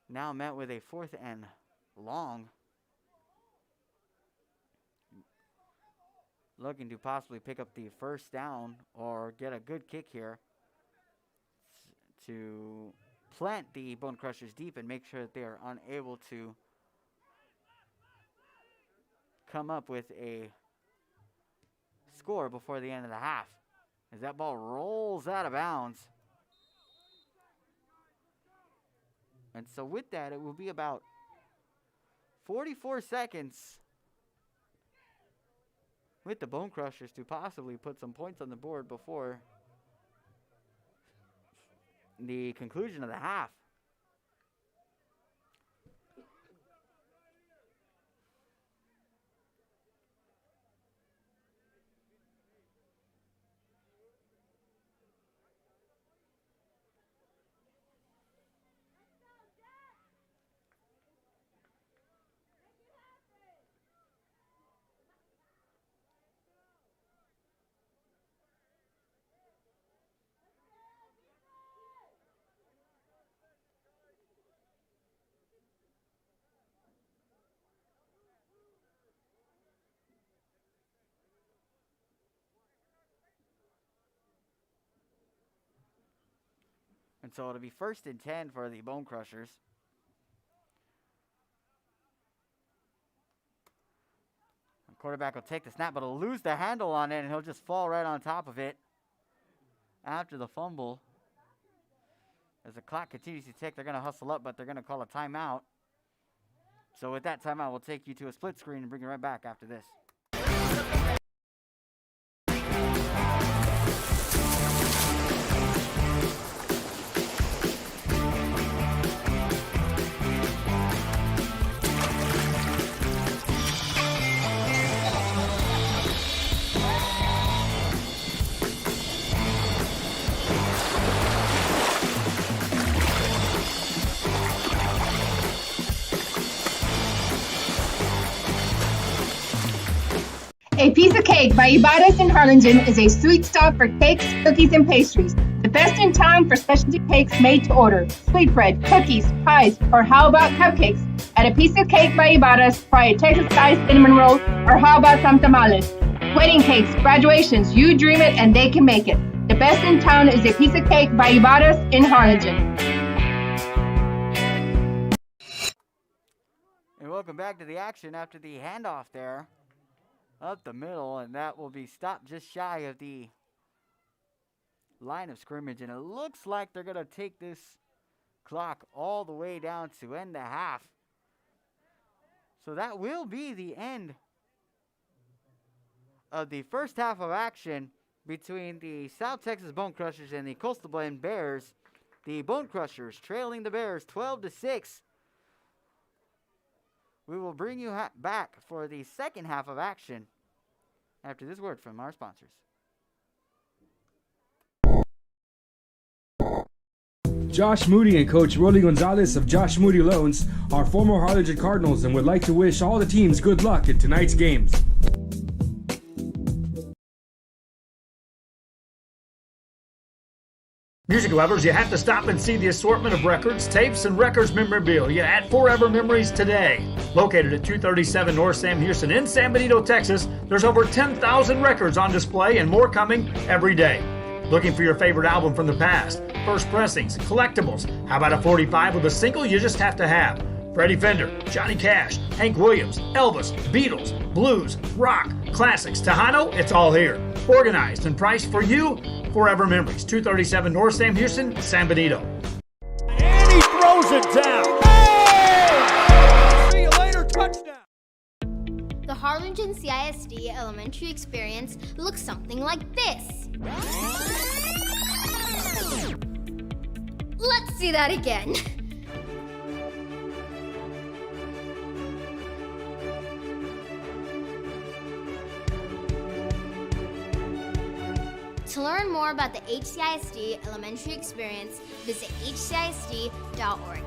now met with a 4th and long. Looking to possibly pick up the first down or get a good kick here to plant the Bonecrushers deep and make sure that they are unable to come up with a score before the end of the half. As that ball rolls out of bounds. And so with that, it will be about 44 seconds with the Bonecrushers to possibly put some points on the board before the conclusion of the half. And so it'll be 1st and 10 for the Bonecrushers. The quarterback will take the snap, but he'll lose the handle on it, and he'll just fall right on top of it after the fumble. As the clock continues to tick, they're going to hustle up, but they're going to call a timeout. So with that timeout, we'll take you to a split screen and bring you right back after this. A Piece of Cake by Ibarras in Harlingen is a sweet stop for cakes, cookies, and pastries. The best in town for specialty cakes made to order. Sweetbread, cookies, pies, or how about cupcakes? At A Piece of Cake by Ibarras, try a Texas-style cinnamon roll, or how about some tamales? Wedding cakes, graduations, you dream it and they can make it. The best in town is A Piece of Cake by Ibarras in Harlingen. And welcome back to the action after the handoff there. Up the middle, and that will be stopped just shy of the line of scrimmage, and it looks like they're going to take this clock all the way down to end the half. So that will be the end of the first half of action between the South Texas Bonecrushers and the Coastal Bend Bears. The Bonecrushers trailing the Bears 12-6. We will bring you back for the second half of action after this word from our sponsors. Josh Moody and Coach Rolly Gonzalez of Josh Moody Loans are former Harlingen Cardinals and would like to wish all the teams good luck in tonight's games. Music lovers, you have to stop and see the assortment of records, tapes, and records memorabilia at Forever Memories today. Located at 237 North Sam Houston in San Benito, Texas, there's over 10,000 records on display and more coming every day. Looking for your favorite album from the past, first pressings, collectibles? How about a 45 with a single you just have to have? Freddie Fender, Johnny Cash, Hank Williams, Elvis, Beatles, blues, rock, classics, Tejano, it's all here. Organized and priced for you. Forever Memories, 237 North Sam Houston, San Benito. And he throws it down. Hey! See you later, touchdown. The Harlingen CISD elementary experience looks something like this. Let's see that again. To learn more about the HCISD elementary experience, visit hcisd.org.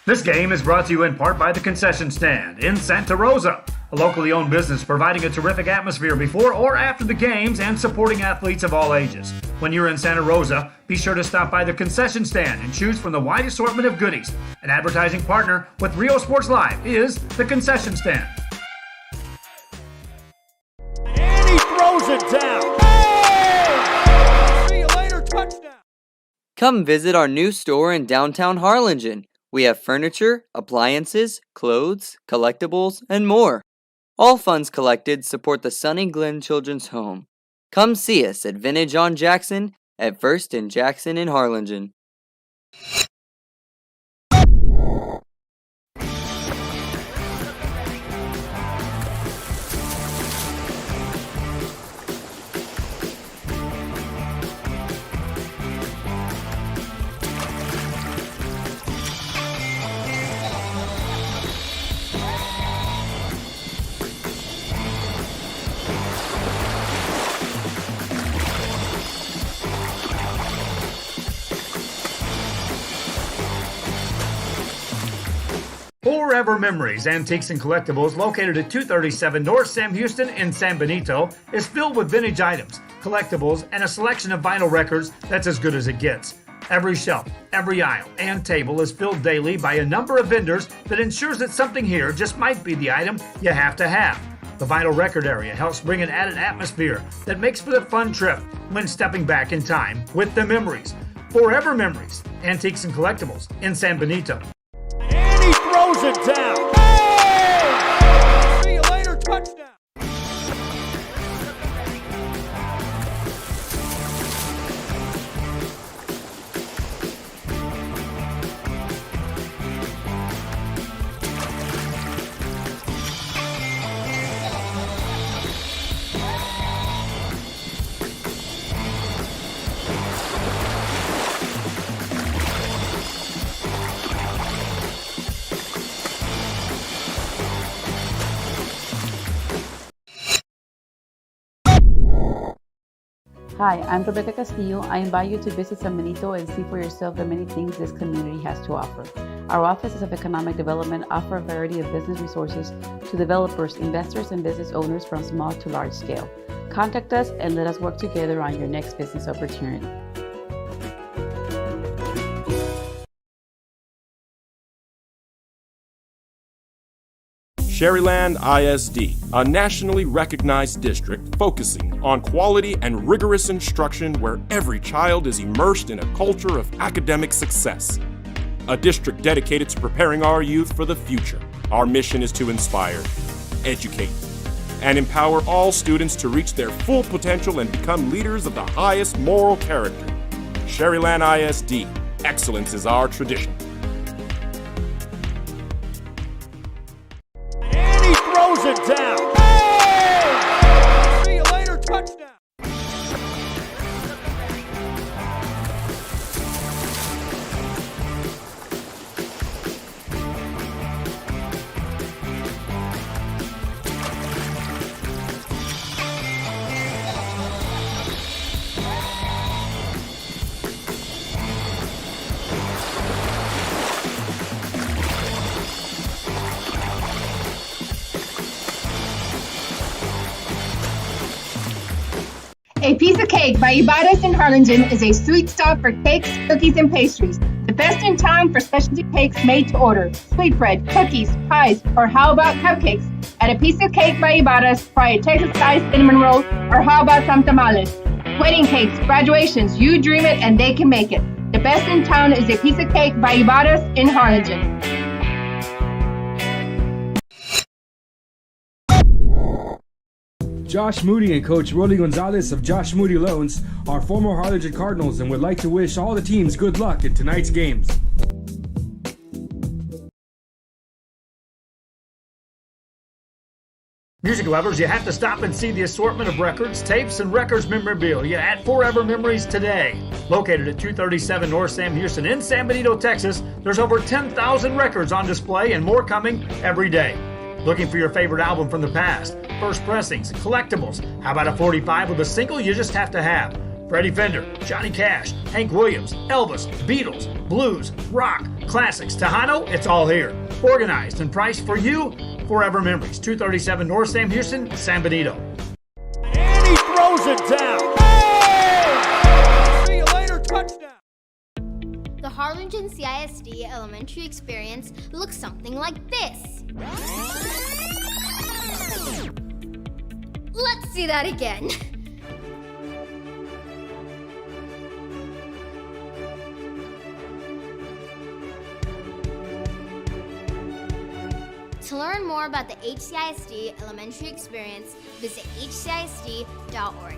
This game is brought to you in part by the Concession Stand in Santa Rosa, a locally owned business providing a terrific atmosphere before or after the games and supporting athletes of all ages. When you're in Santa Rosa, be sure to stop by the Concession Stand and choose from the wide assortment of goodies. An advertising partner with Rio Sports Live is the Concession Stand. And he throws it down. Hey! See you later, touchdown. Come visit our new store in downtown Harlingen. We have furniture, appliances, clothes, collectibles, and more. All funds collected support the Sunny Glen Children's Home. Come see us at Vintage on Jackson at First and Jackson in Harlingen. Forever Memories, Antiques and Collectibles, located at 237 North Sam Houston in San Benito, is filled with vintage items, collectibles, and a selection of vinyl records that's as good as it gets. Every shelf, every aisle, and table is filled daily by a number of vendors that ensures that something here just might be the item you have to have. The vinyl record area helps bring an added atmosphere that makes for a fun trip when stepping back in time with the memories. Forever Memories, Antiques and Collectibles in San Benito. And he throws it down. Hey! See you later, touchdown. Hi, I'm Rebecca Castillo. I invite you to visit San Benito and see for yourself the many things this community has to offer. Our offices of economic development offer a variety of business resources to developers, investors, and business owners from small to large scale. Contact us and let us work together on your next business opportunity. Sherryland ISD, a nationally recognized district focusing on quality and rigorous instruction where every child is immersed in a culture of academic success. A district dedicated to preparing our youth for the future. Our mission is to inspire, educate, and empower all students to reach their full potential and become leaders of the highest moral character. Sherryland ISD, excellence is our tradition. Throws it down. Hey! See you later, touchdown. A Piece of Cake by Ibadas in Harlingen is a sweet stop for cakes, cookies, and pastries. The best in town for specialty cakes made to order. Sweetbread, cookies, pies, or how about cupcakes? At A Piece of Cake by Ibadas, try a Texas-sized cinnamon roll, or how about some tamales? Wedding cakes, graduations, you dream it and they can make it. The best in town is A Piece of Cake by Ibadas in Harlingen. Josh Moody and Coach Rolly Gonzalez of Josh Moody Loans are former Harlingen Cardinals and would like to wish all the teams good luck in tonight's games. Music lovers, you have to stop and see the assortment of records, tapes, and records memorabilia at Forever Memories today. Located at 237 North Sam Houston in San Benito, Texas, there's over 10,000 records on display and more coming every day. Looking for your favorite album from the past, first pressings, collectibles? How about a 45 with a single you just have to have? Freddie Fender, Johnny Cash, Hank Williams, Elvis, Beatles, blues, rock, classics, Tejano, it's all here. Organized and priced for you, Forever Memories, 237 North Sam Houston, San Benito. And he throws it down. Hey! See you later, touchdown. The Harlingen CISD elementary experience looks something like this. Let's see that again. To learn more about the HCISD elementary experience, visit hcisd.org.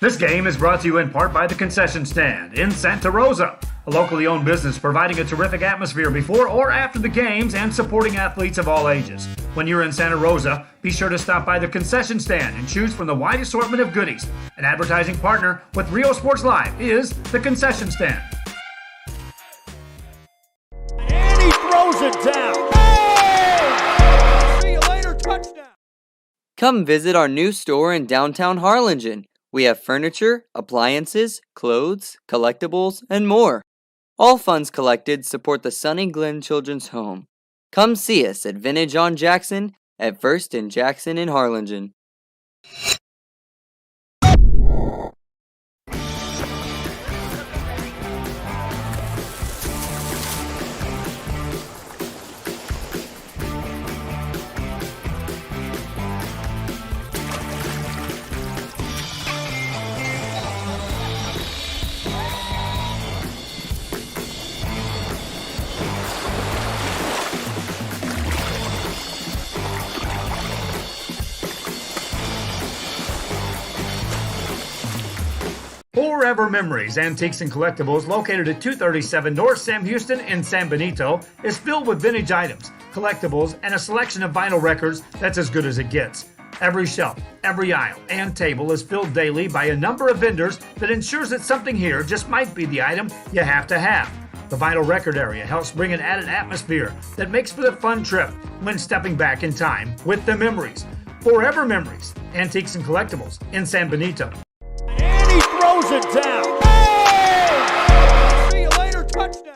This game is brought to you in part by the Concession Stand in Santa Rosa, a locally owned business providing a terrific atmosphere before or after the games and supporting athletes of all ages. When you're in Santa Rosa, be sure to stop by the Concession Stand and choose from the wide assortment of goodies. An advertising partner with Rio Sports Live is the Concession Stand. And he throws it down. Hey! See you later, touchdown. Come visit our new store in downtown Harlingen. We have furniture, appliances, clothes, collectibles, and more. All funds collected support the Sunny Glen Children's Home. Come see us at Vintage on Jackson at First and Jackson in Harlingen. Forever Memories, Antiques and Collectibles, located at 237 North Sam Houston in San Benito, is filled with vintage items, collectibles, and a selection of vinyl records that's as good as it gets. Every shelf, every aisle, and table is filled daily by a number of vendors that ensures that something here just might be the item you have to have. The vinyl record area helps bring an added atmosphere that makes for the fun trip when stepping back in time with the memories. Forever Memories, Antiques and Collectibles in San Benito. And he throws it down. Hey! See you later, touchdown.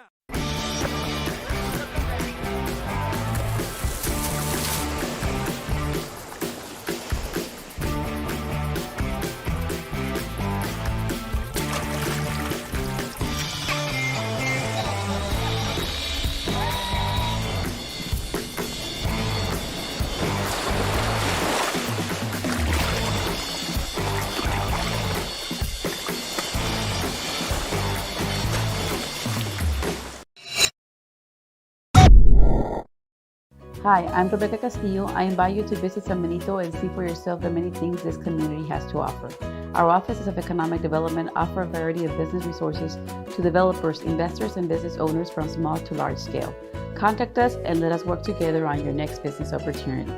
Hi, I'm Rebecca Castillo. I invite you to visit San Benito and see for yourself the many things this community has to offer. Our offices of economic development offer a variety of business resources to developers, investors, and business owners from small to large scale. Contact us and let us work together on your next business opportunity.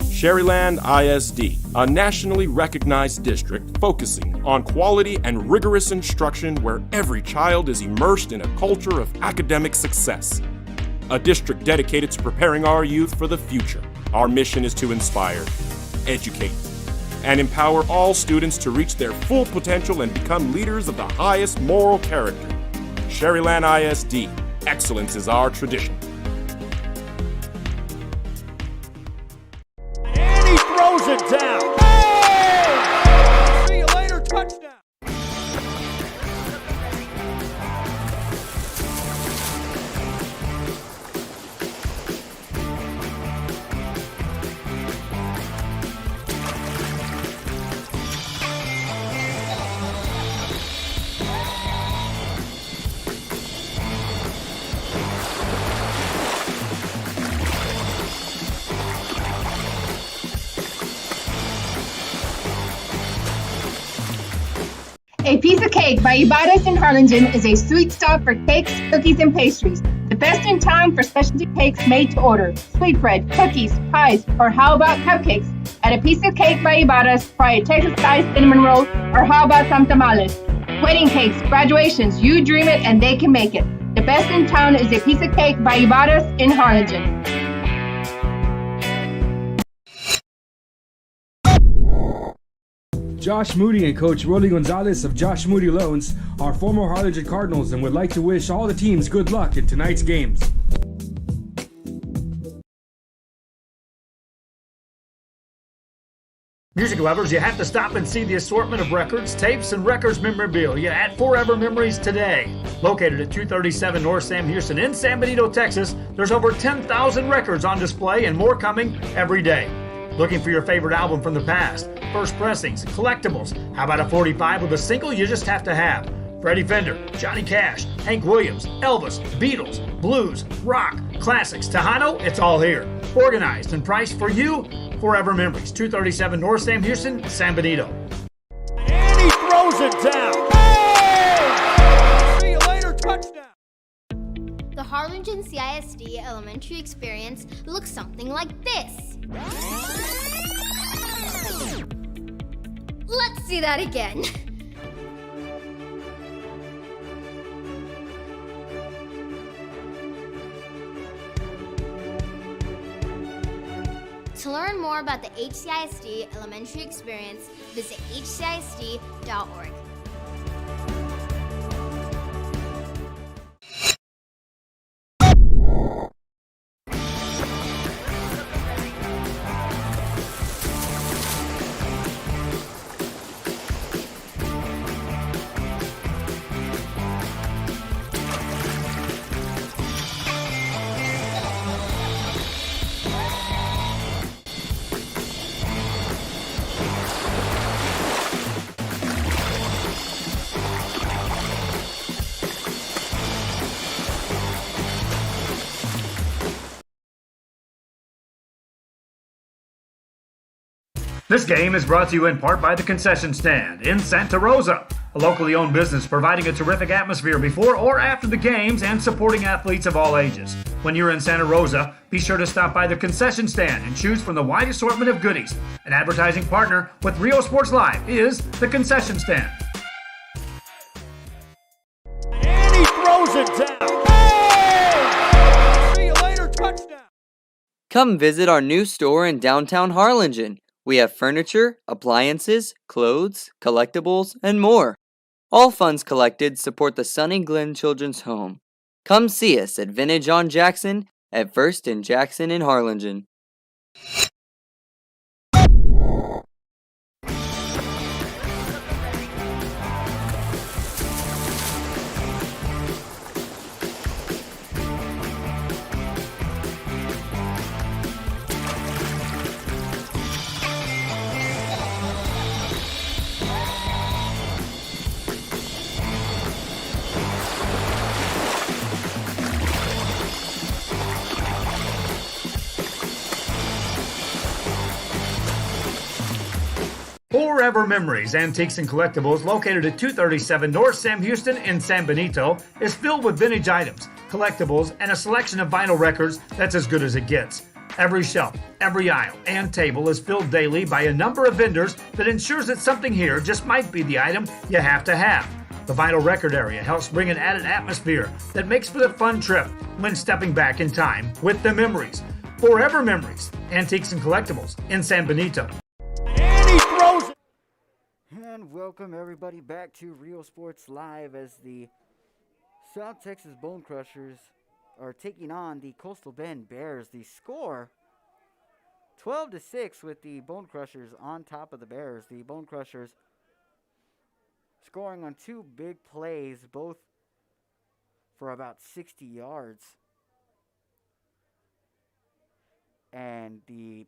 Sherryland ISD, a nationally recognized district focusing on quality and rigorous instruction where every child is immersed in a culture of academic success. A district dedicated to preparing our youth for the future. Our mission is to inspire, educate, and empower all students to reach their full potential and become leaders of the highest moral character. Sherryland ISD, excellence is our tradition. Throws it down. Hey! See you later, touchdown. A Piece of Cake by Ibarras in Harlingen is a sweet stop for cakes, cookies, and pastries. The best in town for specialty cakes made to order. Sweetbread, cookies, pies, or how about cupcakes? At A Piece of Cake by Ibarras, try a Texas-style cinnamon roll, or how about some tamales? Wedding cakes, graduations, you dream it and they can make it. The best in town is A Piece of Cake by Ibarras in Harlingen. Josh Moody and Coach Rolly Gonzalez of Josh Moody Loans are former Harlingen Cardinals and would like to wish all the teams good luck in tonight's games. Music lovers, you have to stop and see the assortment of records, tapes, and records memorabilia at Forever Memories today. Located at 237 North Sam Houston in San Benito, Texas, there's over 10,000 records on display and more coming every day. Looking for your favorite album from the past, first pressings, collectibles, how about a 45 with a single you just have to have? Freddie Fender, Johnny Cash, Hank Williams, Elvis, Beatles, blues, rock, classics, Tejano, it's all here. Organized and priced for you, Forever Memories, 237 North Sam Houston, San Benito. And he throws it down. Hey! See you later, touchdown. The Harlingen CISD elementary experience looks something like this. Let's see that again. To learn more about the HCISD elementary experience, visit hcisd.org. This game is brought to you in part by the Concession Stand in Santa Rosa, a locally owned business providing a terrific atmosphere before or after the games and supporting athletes of all ages. When you're in Santa Rosa, be sure to stop by the Concession Stand and choose from the wide assortment of goodies. An advertising partner with Rio Sports Live is the Concession Stand. And he throws it down. Hey! See you later, touchdown. Come visit our new store in downtown Harlingen. We have furniture, appliances, clothes, collectibles, and more. All funds collected support the Sunny Glen Children's Home. Come see us at Vintage on Jackson at First and Jackson in Harlingen. Forever Memories, Antiques and Collectibles, located at 237 North Sam Houston in San Benito, is filled with vintage items, collectibles, and a selection of vinyl records that's as good as it gets. Every shelf, every aisle, and table is filled daily by a number of vendors that ensures that something here just might be the item you have to have. The vinyl record area helps bring an added atmosphere that makes for the fun trip when stepping back in time with the memories. Forever Memories, Antiques and Collectibles in San Benito. And he throws it. And welcome everybody back to Real Sports Live as the South Texas Bonecrushers are taking on the Coastal Bend Bears. The score 12-6 with the Bonecrushers on top of the Bears. The Bonecrushers scoring on two big plays, both for about 60 yards. And the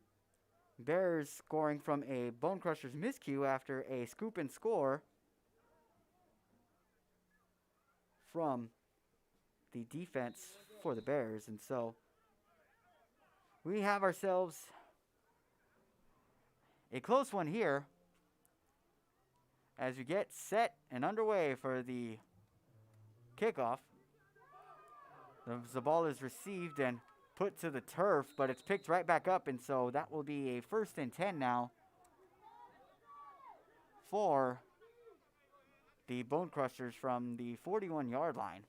Bears scoring from a Bonecrushers miscue after a scoop and score from the defense for the Bears. And so we have ourselves a close one here as we get set and underway for the kickoff. The ball is received and put to the turf, but it's picked right back up, and so that will be a 1st and 10 now for the Bonecrushers from the 41-yard line.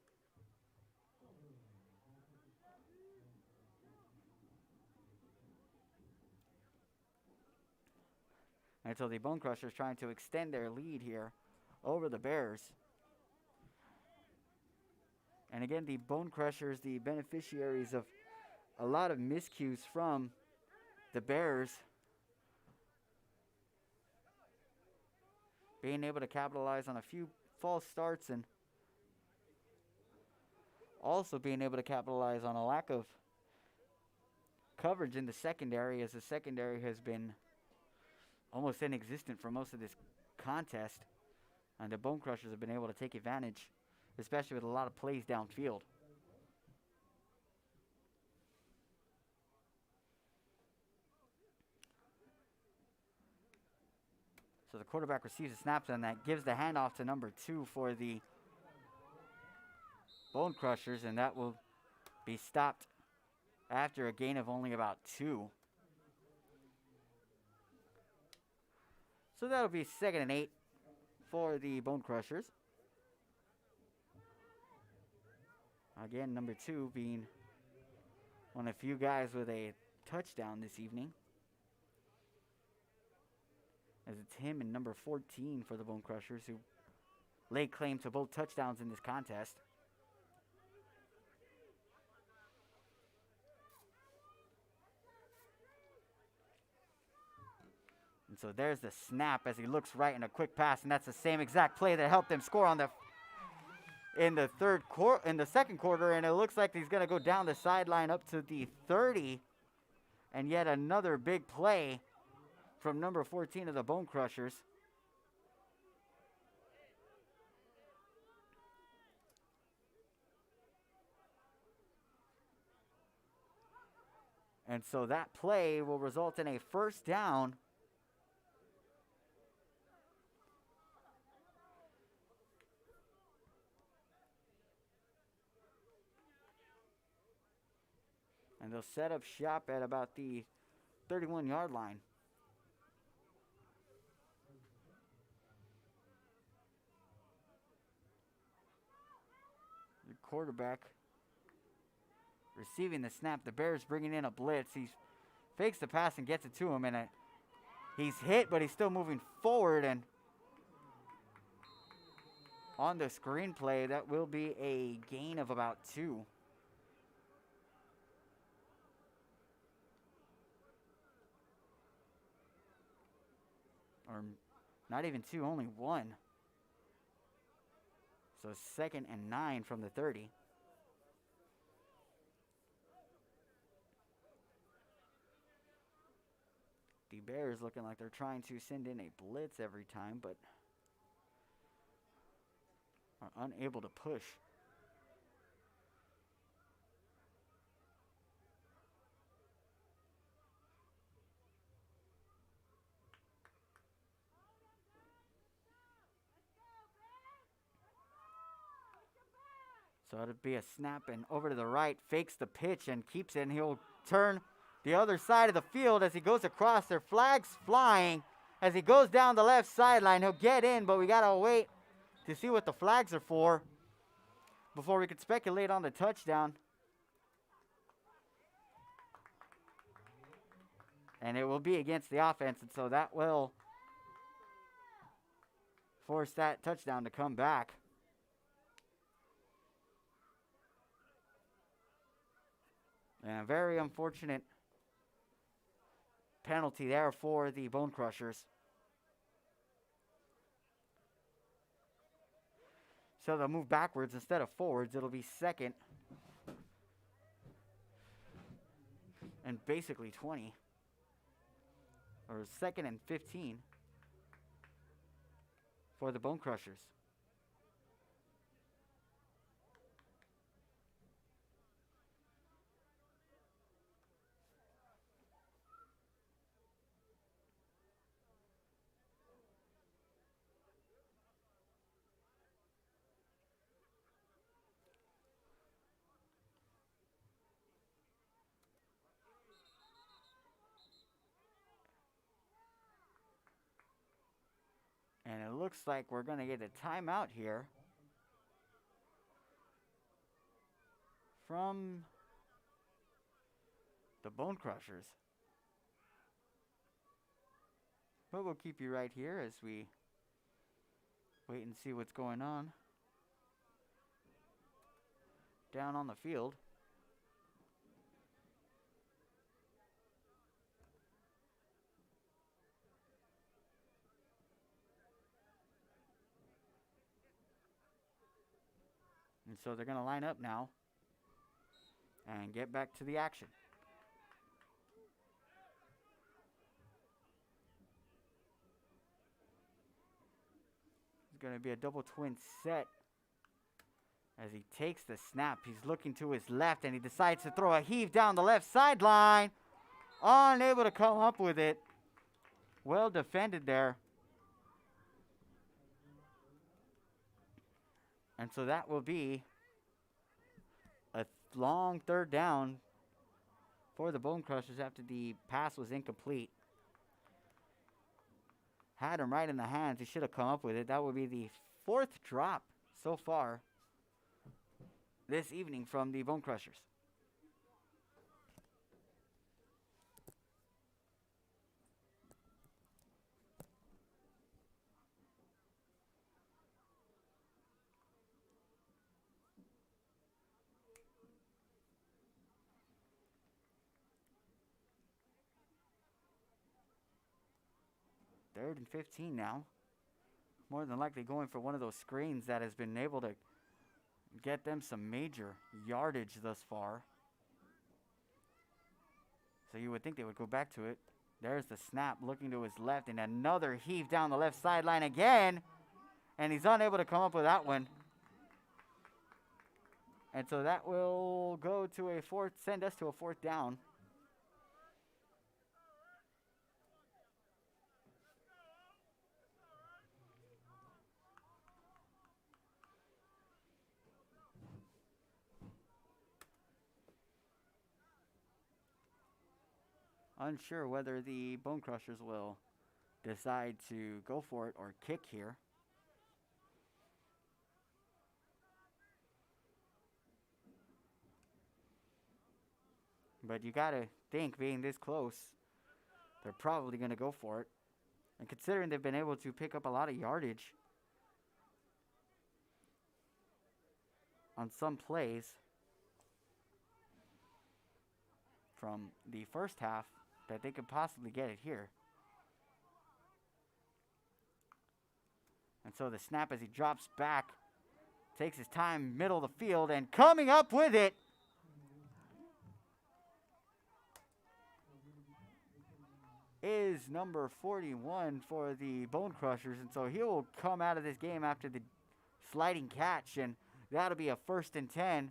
And so the Bonecrushers trying to extend their lead here over the Bears. And again, the Bonecrushers, the beneficiaries of a lot of miscues from the Bears, being able to capitalize on a few false starts and also being able to capitalize on a lack of coverage in the secondary, as the secondary has been almost inexistent for most of this contest, and the Bonecrushers have been able to take advantage, especially with a lot of plays downfield. So the quarterback receives a snap, and that gives the handoff to number 2 for the Bonecrushers, and that will be stopped after a gain of only about 2. So that'll be 2nd and 8 for the Bonecrushers. Again, number 2 being one of the few guys with a touchdown this evening, as it's him and number 14 for the Bonecrushers who laid claim to both touchdowns in this contest. And so there's the snap as he looks right in a quick pass, and that's the same exact play that helped them score on in the second quarter, and it looks like he's going to go down the sideline up to the 30, and yet another big play from number 14 of the Bonecrushers. And so that play will result in a 1st down And they'll set up shop at about the 31-yard line. The quarterback receiving the snap. The Bears bringing in a blitz. He fakes the pass and gets it to him, and he's hit, but he's still moving forward. And on the screenplay, that will be a gain of about 2. Or not even 2, only 1. So 2nd and 9 from the 30. The Bears looking like they're trying to send in a blitz every time, but are unable to push. So it'll be a snap and over to the right, fakes the pitch and keeps it, and he'll turn the other side of the field as he goes across. Their flags flying as he goes down the left sideline. He'll get in, but we got to wait to see what the flags are for before we could speculate on the touchdown. And it will be against the offense, and so that will force that touchdown to come back. And a very unfortunate penalty there for the Bonecrushers. So they'll move backwards instead of forwards. It'll be 2nd and basically 20. Or 2nd and 15 for the Bonecrushers. And it looks like we're going to get a timeout here from the Bonecrushers. But we'll keep you right here as we wait and see what's going on down on the field. And so they're going to line up now and get back to the action. It's going to be a double twin set as he takes the snap. He's looking to his left, and he decides to throw a heave down the left sideline. Unable to come up with it. Well defended there. And so that will be a long 3rd down for the Bonecrushers after the pass was incomplete. Had him right in the hands. He should have come up with it. That would be the 4th drop so far this evening from the Bonecrushers. Third and 15 now. More than likely going for one of those screens that has been able to get them some major yardage thus far. So you would think they would go back to it. There's the snap, looking to his left, and another heave down the left sideline again. And he's unable to come up with that one. And so that will go to send us to a 4th down. Unsure whether the Bonecrushers will decide to go for it or kick here. But you gotta think, being this close, they're probably gonna go for it. And considering they've been able to pick up a lot of yardage on some plays from the first half, that they could possibly get it here. And so the snap as he drops back, takes his time, middle of the field, and coming up with it is number 41 for the Bonecrushers. And so he will come out of this game after the sliding catch, and that'll be a 1st and 10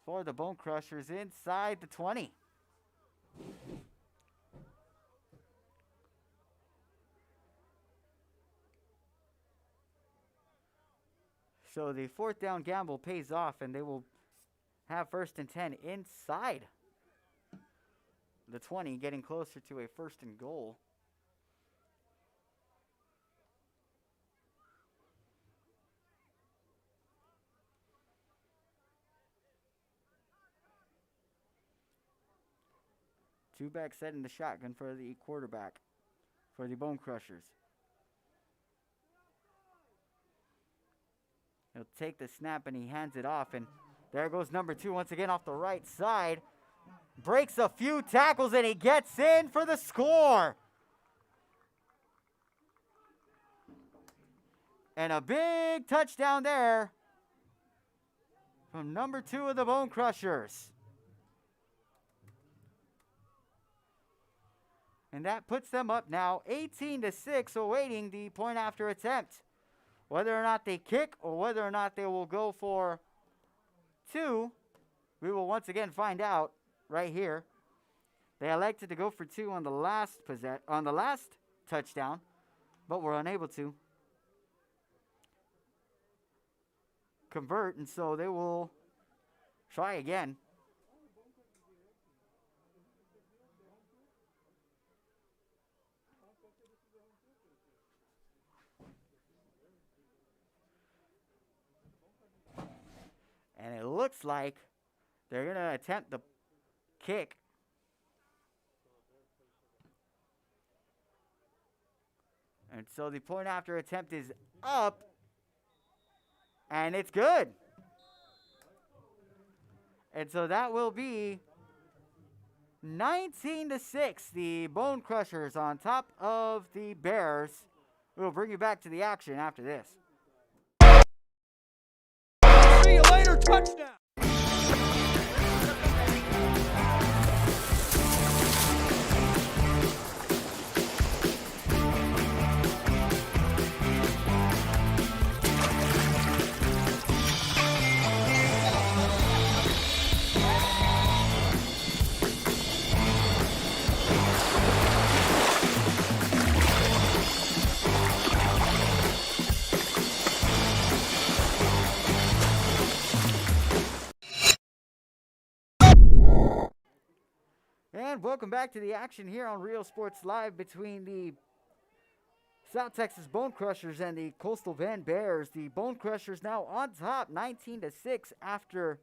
for the Bonecrushers inside the 20. So the 4th down gamble pays off, and they will have 1st and 10 inside the 20, getting closer to a 1st and goal. Two back set in the shotgun for the quarterback for the Bonecrushers. He'll take the snap and he hands it off, and there goes number 2 once again off the right side. Breaks a few tackles and he gets in for the score. And a big touchdown there from number 2 of the Bonecrushers. And that puts them up now 18-6, awaiting the point after attempt. Whether or not they kick or whether or not they will go for 2, we will once again find out right here. They elected to go for 2 on the last touchdown, but were unable to convert, and so they will try again. And it looks like they're going to attempt the kick. And so the point after attempt is up. And it's good. And so that will be 19-6. The Bonecrushers on top of the Bears. We'll bring you back to the action after this. See you later, touchdown. And welcome back to the action here on Real Sports Live between the South Texas Bonecrushers and the Coastal Bend Bears. The Bonecrushers now on top, 19-6, after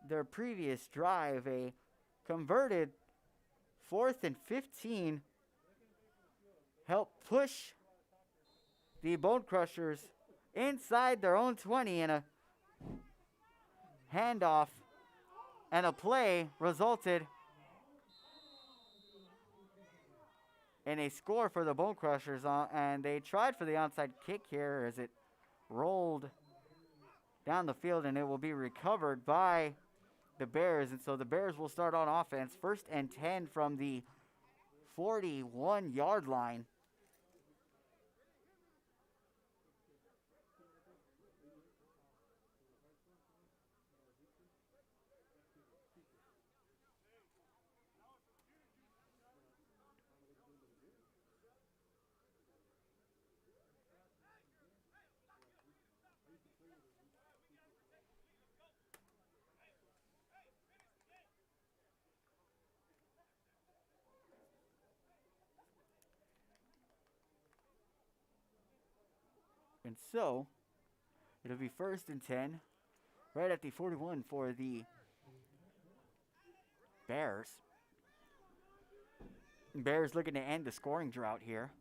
their previous drive. A converted 4th and 15 helped push the Bonecrushers inside their own 20, and a handoff and a play resulted in a score for the Bonecrushers, and they tried for the onside kick here as it rolled down the field, and it will be recovered by the Bears. And so the Bears will start on offense, 1st and 10 from the 41-yard line. And so, it'll be 1st and 10, right at the 41 for the Bears. Bears looking to end the scoring drought here.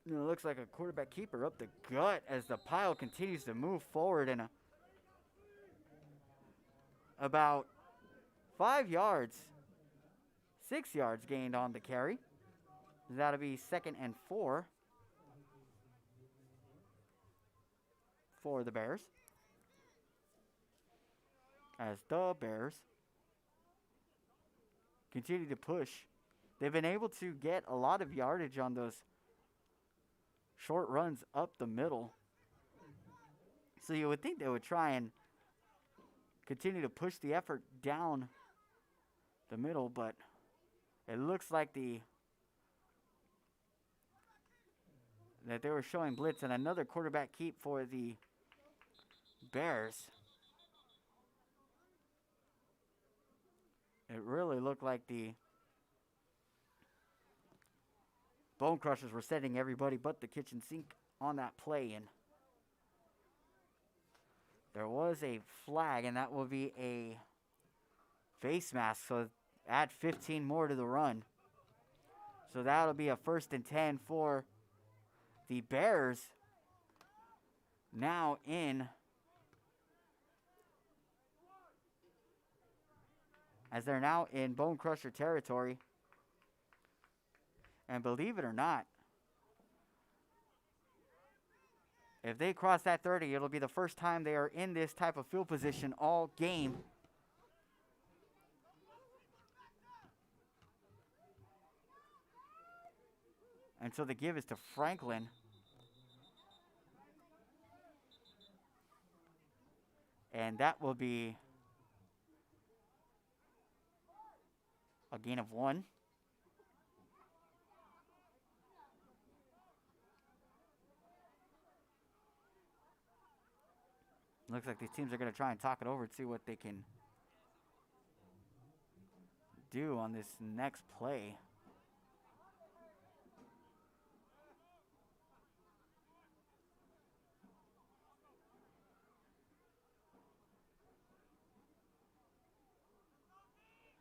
It looks like a quarterback keeper up the gut as the pile continues to move forward, and about 5 yards, 6 yards gained on the carry. That'll be 2nd and 4 for the Bears. As the Bears continue to push. They've been able to get a lot of yardage on those short runs up the middle. So you would think they would try and continue to push the effort down the middle, but it looks like that they were showing blitz, and another quarterback keep for the Bears. It really looked like the Bonecrushers were setting everybody but the kitchen sink on that play, and there was a flag, and that will be a face mask, so add 15 more to the run. So that'll be a 1st and 10 for the Bears, now in, as they're now in Bonecrusher territory. And believe it or not, if they cross that 30, it'll be the first time they are in this type of field position all game. And so the give is to Franklin. And that will be a gain of 1. Looks like these teams are going to try and talk it over and see what they can do on this next play.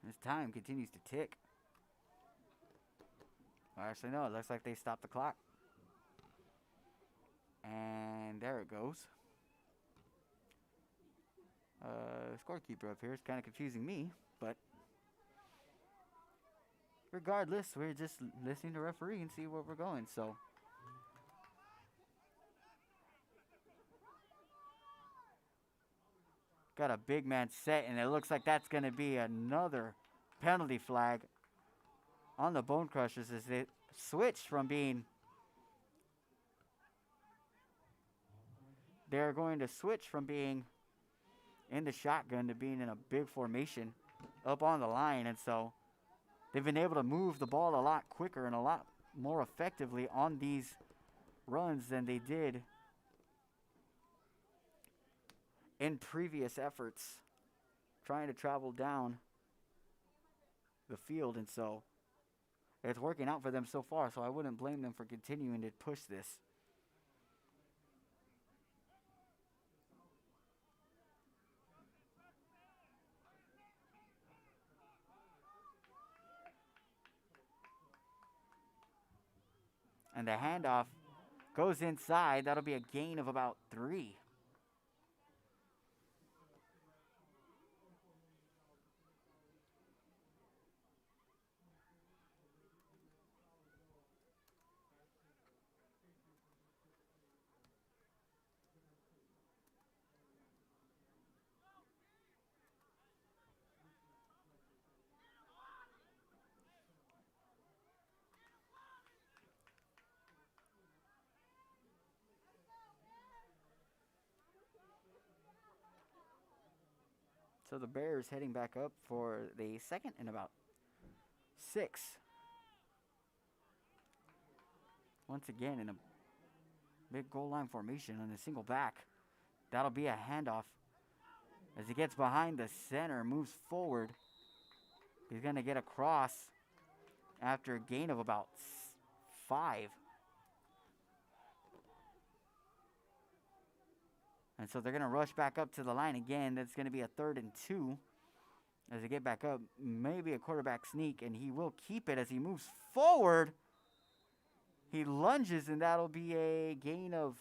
This time continues to tick. Well, actually, no, it looks like they stopped the clock. And there it goes. Scorekeeper up here is kind of confusing me, but regardless, we're just listening to referee and see where we're going. So got a big man set, and it looks like that's going to be another penalty flag on the Bonecrushers as they switched from being, they're going to switch from being in the shotgun to being in a big formation up on the line. And so they've been able to move the ball a lot quicker and a lot more effectively on these runs than they did in previous efforts trying to travel down the field. And so it's working out for them so far, so I wouldn't blame them for continuing to push this. And the handoff goes inside. That'll be a gain of about 3. So the Bears heading back up for the 2nd and about 6. Once again in a big goal line formation on a single back. That'll be a handoff as he gets behind the center, moves forward. He's going to get across after a gain of about 5. And so they're going to rush back up to the line again. That's going to be a 3rd and 2. As they get back up, maybe a quarterback sneak, and he will keep it as he moves forward. He lunges, and that'll be a gain of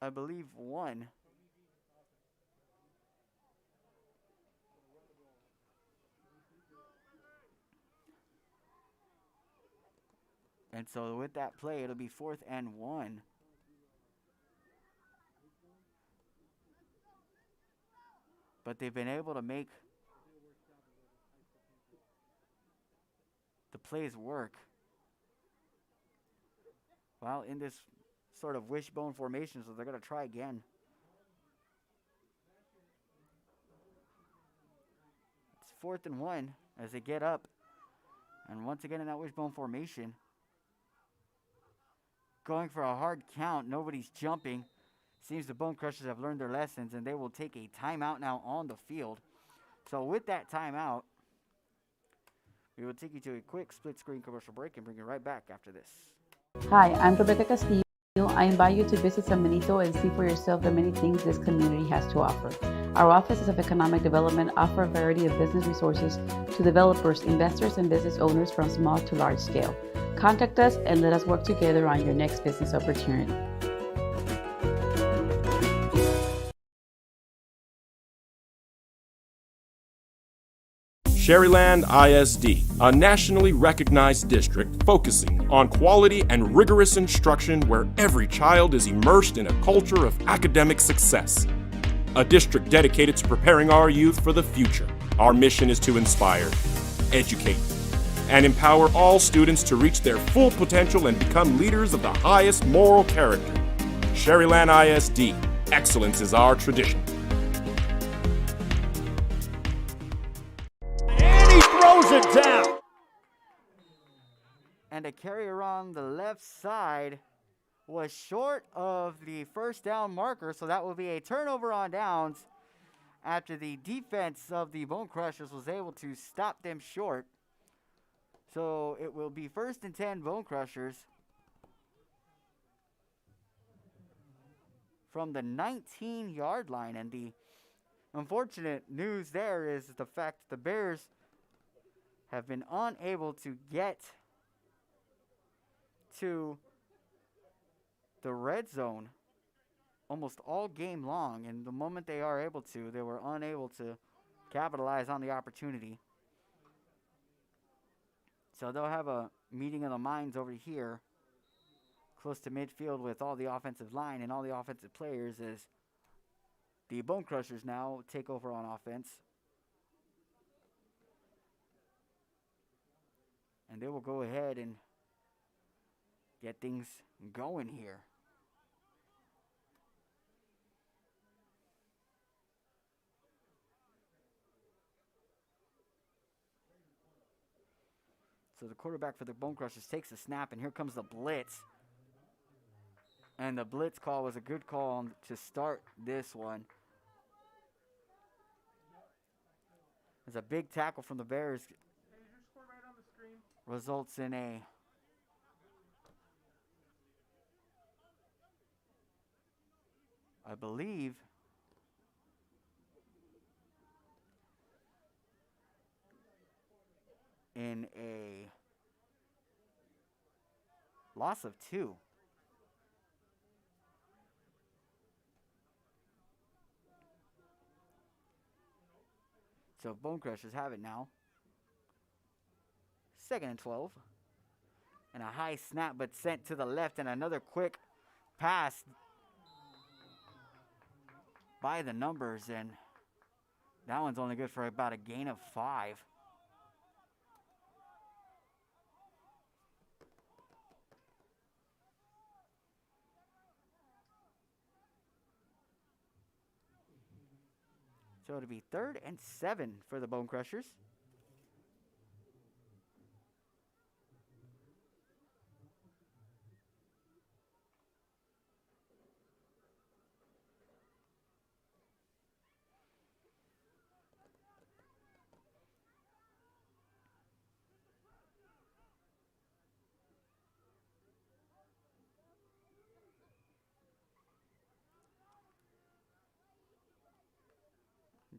I believe 1. And so with that play, it'll be 4th and 1. But they've been able to make the plays work. Well, in this sort of wishbone formation, so they're going to try again. It's 4th and 1 as they get up. And once again in that wishbone formation. Going for a hard count. Nobody's jumping. Seems the Bonecrushers have learned their lessons, and they will take a timeout now on the field. So with that timeout, we will take you to a quick split-screen commercial break and bring you right back after this. Hi, I'm Rebecca Castillo. I invite you to visit San Benito and see for yourself the many things this community has to offer. Our offices of economic development offer a variety of business resources to developers, investors, and business owners from small to large scale. Contact us and let us work together on your next business opportunity. Sherryland ISD, a nationally recognized district focusing on quality and rigorous instruction where every child is immersed in a culture of academic success. A district dedicated to preparing our youth for the future. Our mission is to inspire, educate, and empower all students to reach their full potential and become leaders of the highest moral character. Sherryland ISD, excellence is our tradition. Throws it down. And a carry around the left side was short of the first down marker, so that will be a turnover on downs after the defense of the Bonecrushers was able to stop them short. So it will be 1st and 10 Bonecrushers from the 19-yard line. And the unfortunate news there is the fact that the Bears have been unable to get to the red zone almost all game long. And the moment they are able to, they were unable to capitalize on the opportunity. So they'll have a meeting of the minds over here close to midfield with all the offensive line and all the offensive players as the Bonecrushers now take over on offense. And they will go ahead and get things going here. So the quarterback for the Bonecrushers takes the snap, and here comes the blitz. And the blitz call was a good call to start this one. There's a big tackle from the Bears. Results in I believe, in a loss of 2. So Bonecrushers have it now. 2nd and 12. And a high snap, but sent to the left, and another quick pass by the numbers, and that one's only good for about a gain of 5. So it'll be 3rd and 7 for the Bonecrushers.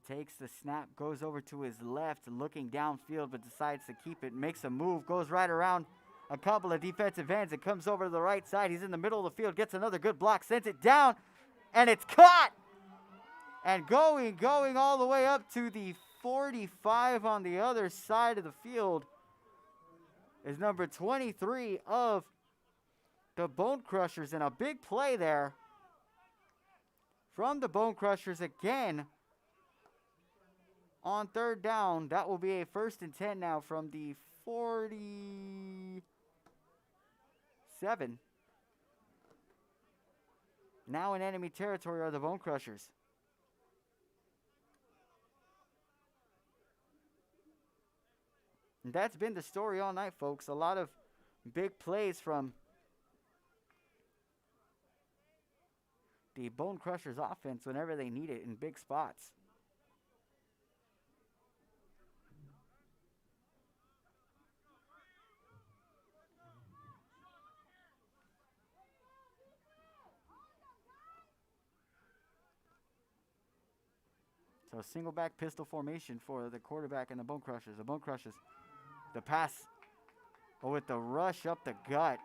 Takes the snap, goes over to his left, looking downfield, but decides to keep it. Makes a move, goes right around a couple of defensive ends. It comes over to the right side. He's in the middle of the field, gets another good block, sends it down, and it's caught. And going all the way up to the 45 on the other side of the field is number 23 of the Bonecrushers. And a big play there from the Bonecrushers again on third down. That will be a 1st and 10 now from the 47. Now in enemy territory are the Bonecrushers. And that's been the story all night, folks. A lot of big plays from the Bonecrushers offense whenever they need it in big spots. So single back pistol formation for the quarterback and the Bonecrushers. The Bonecrushers, the pass with the rush up the gut.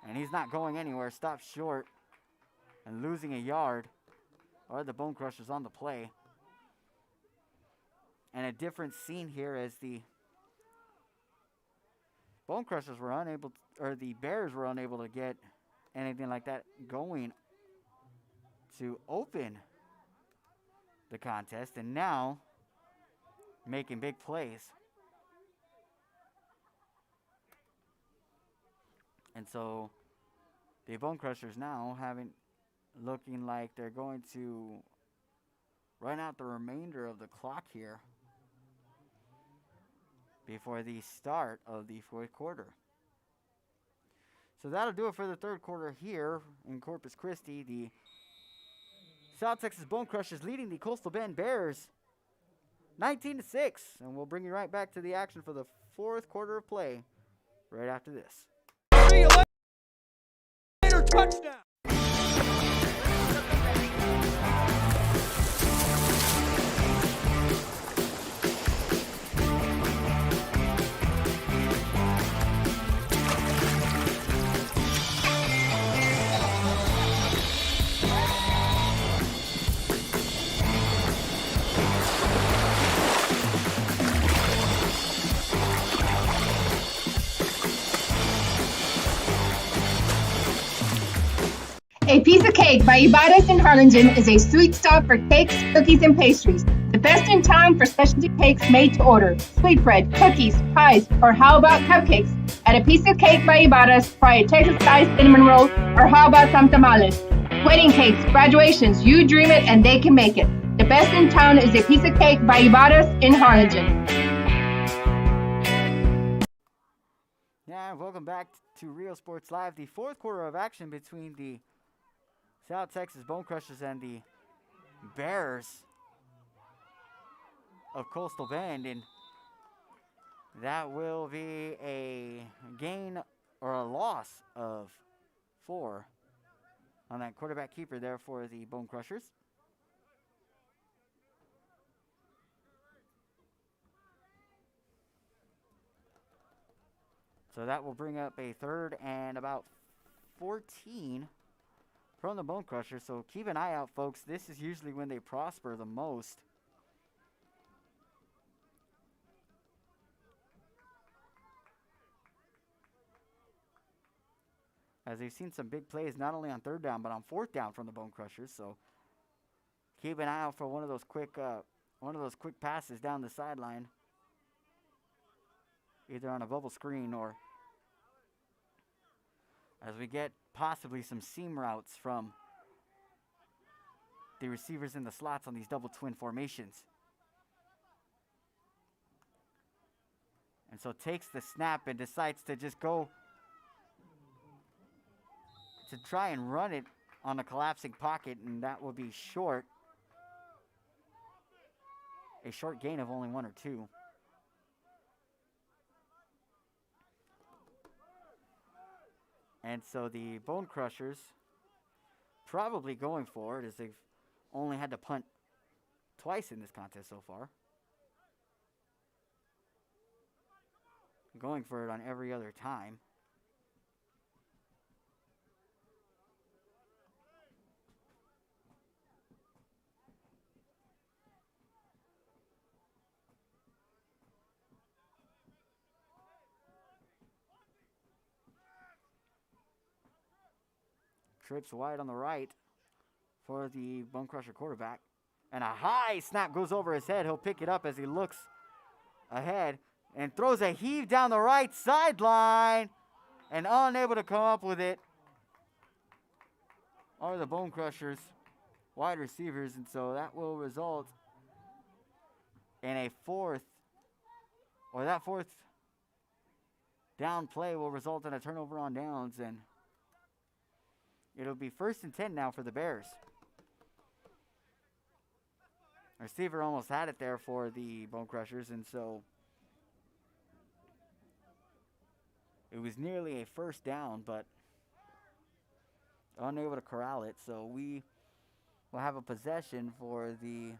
And he's not going anywhere. Stops short and losing a yard. Or the Bonecrushers on the play. And a different scene here as the Bonecrushers were unable, or the Bears were unable to get anything like that going to open the contest, and now making big plays. And so the Bonecrushers now looking like they're going to run out the remainder of the clock here before the start of the fourth quarter. So that'll do it for the third quarter here in Corpus Christi. The South Texas Bonecrushers leading the Coastal Bend Bears 19-6. And we'll bring you right back to the action for the fourth quarter of play right after this. See you later, touchdown. A Piece of Cake by Ibarras in Harlingen is a sweet stop for cakes, cookies, and pastries. The best in town for specialty cakes made to order. Sweetbread, cookies, pies, or how about cupcakes? At A Piece of Cake by Ibarras, try a Texas-style cinnamon roll, or how about some tamales? Wedding cakes, graduations, you dream it and they can make it. The best in town is A Piece of Cake by Ibarras in Harlingen. Yeah, welcome back to Real Sports Live. The fourth quarter of action between the South Texas Bonecrushers and the Bears of Coastal Bend, and that will be a gain or a loss of 4 on that quarterback keeper there for the Bonecrushers. So that will bring up a 3rd and about 14 from the Bonecrushers. So keep an eye out, folks. This is usually when they prosper the most. As they've seen some big plays, not only on 3rd down, but on 4th down from the Bonecrushers. So keep an eye out for one of those quick passes down the sideline, either on a bubble screen or as we get possibly some seam routes from the receivers in the slots on these double twin formations. And so takes the snap and decides to just go to try and run it on a collapsing pocket, and that will be short. A short gain of only 1 or 2. And so the Bonecrushers probably going for it, as they've only had to punt twice in this contest so far. Going for it on every other time. Trips wide on the right for the Bonecrusher quarterback. And a high snap goes over his head. He'll pick it up as he looks ahead and throws a heave down the right sideline. And unable to come up with it are the Bonecrushers wide receivers. And so that will result in a fourth down play will result in a turnover on downs. And it'll be 1st and 10 now for the Bears. Receiver almost had it there for the Bonecrushers, and so it was nearly a 1st down, but unable to corral it. So we will have a possession for the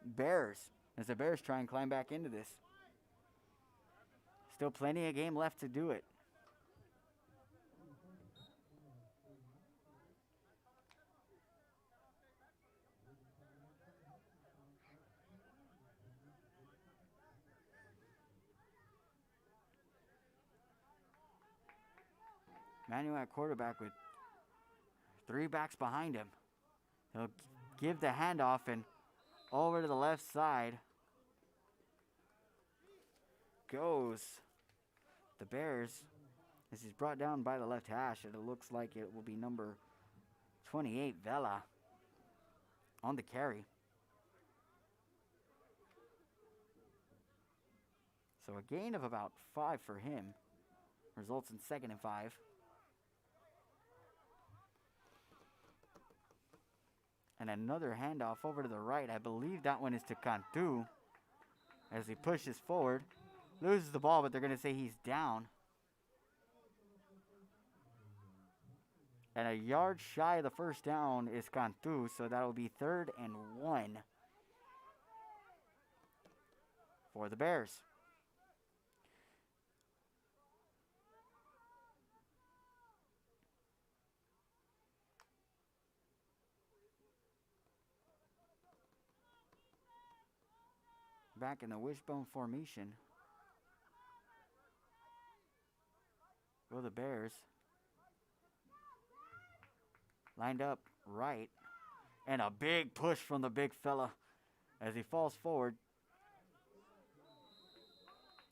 Bears as the Bears try and climb back into this. Still plenty of game left to do it. Manuel at quarterback with 3 backs behind him. He'll give the handoff and over to the left side goes the Bears as he's brought down by the left hash, and it looks like it will be number 28, Vela, on the carry. So a gain of about 5 for him results in 2nd and 5. And another handoff over to the right. I believe that one is to Cantu as he pushes forward. Loses the ball, but they're going to say he's down. And a yard shy of the 1st down is Cantu, so that will be 3rd and 1 for the Bears. Back in the wishbone formation. Go the Bears. Lined up right. And a big push from the big fella as he falls forward.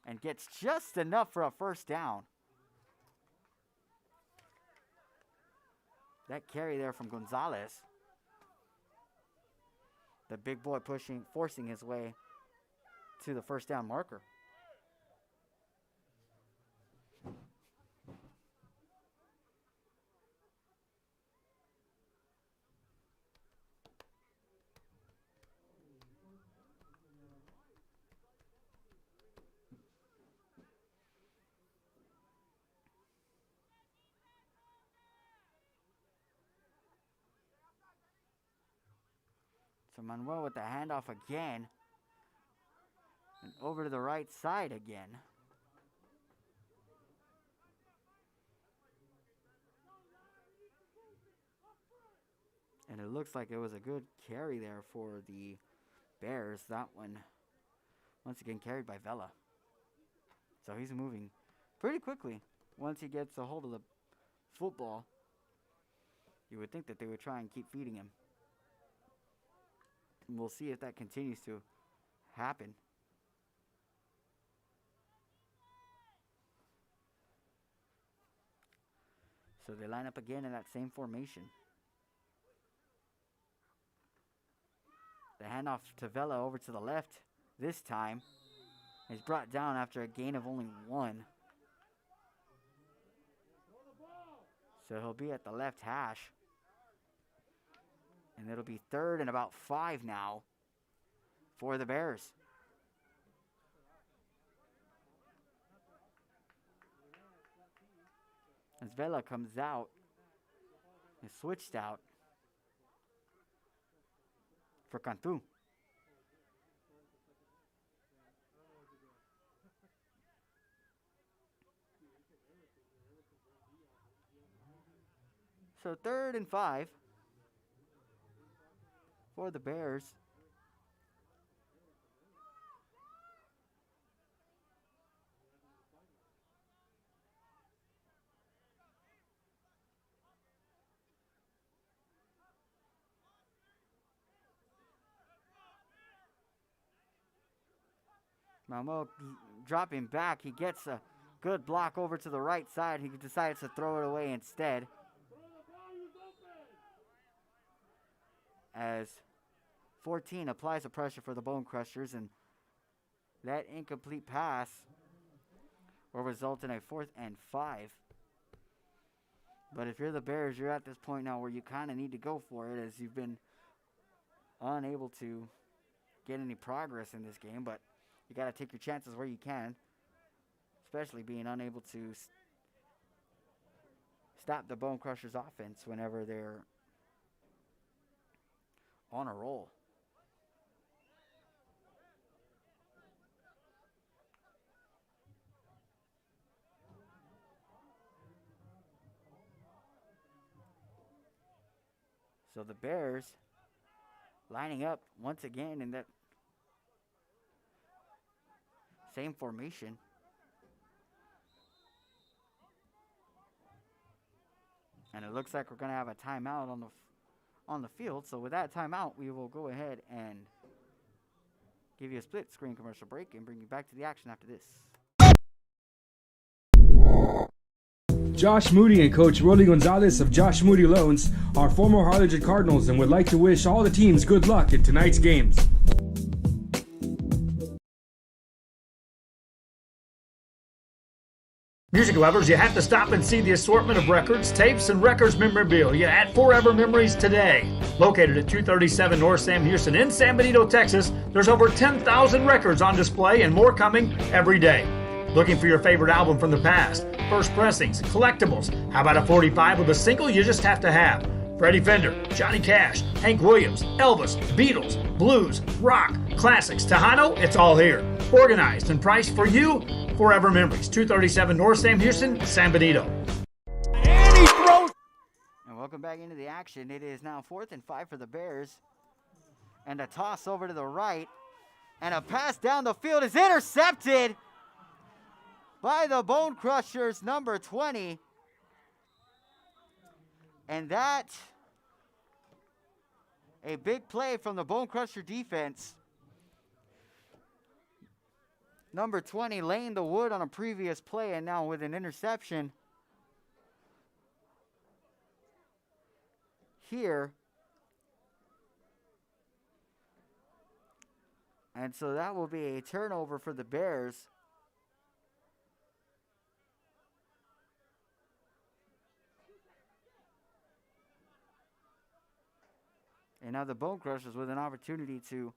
And gets just enough for a 1st down. That carry there from Gonzalez. The big boy forcing his way to the 1st down marker. So Manuel with the handoff again. And over to the right side again. And it looks like it was a good carry there for the Bears. That one, once again, carried by Vela. So he's moving pretty quickly once he gets a hold of the football. You would think that they would try and keep feeding him. And we'll see if that continues to happen. So they line up again in that same formation. The handoff to Vela over to the left this time. He's brought down after a gain of only 1. So he'll be at the left hash. And it'll be 3rd and about 5 now for the Bears. As Vela comes out, is switched out for Cantu. So 3rd and 5 for the Bears. Malmo dropping back. He gets a good block over to the right side. He decides to throw it away instead. As 14 applies the pressure for the Bonecrushers, and that incomplete pass will result in a 4th and 5. But if you're the Bears, you're at this point now where you kind of need to go for it, as you've been unable to get any progress in this game. But you got to take your chances where you can, especially being unable to stop the Bonecrushers offense whenever they're on a roll. So the Bears lining up once again in that same formation. And it looks like we're going to have a timeout on the field. So with that timeout, we will go ahead and give you a split screen commercial break and bring you back to the action after this. Josh Moody and Coach Rolly Gonzalez of Josh Moody Loans are former Harlingen Cardinals and would like to wish all the teams good luck in tonight's games. Music lovers, you have to stop and see the assortment of records, tapes, and records memorabilia at Forever Memories today. Located at 237 North Sam Houston in San Benito, Texas, there's over 10,000 records on display and more coming every day. Looking for your favorite album from the past, first pressings, collectibles? How about a 45 with a single you just have to have? Freddie Fender, Johnny Cash, Hank Williams, Elvis, Beatles, blues, rock, classics, Tejano, it's all here. Organized and priced for you. Forever Memories, 237 North Sam Houston, San Benito. And he throws. And welcome back into the action. It is now 4th and 5 for the Bears. And a toss over to the right. And a pass down the field is intercepted by the Bonecrushers, number 20. And that, a big play from the Bonecrusher defense. Number 20 laying the wood on a previous play, and now with an interception here. And so that will be a turnover for the Bears. And now the Bonecrushers with an opportunity to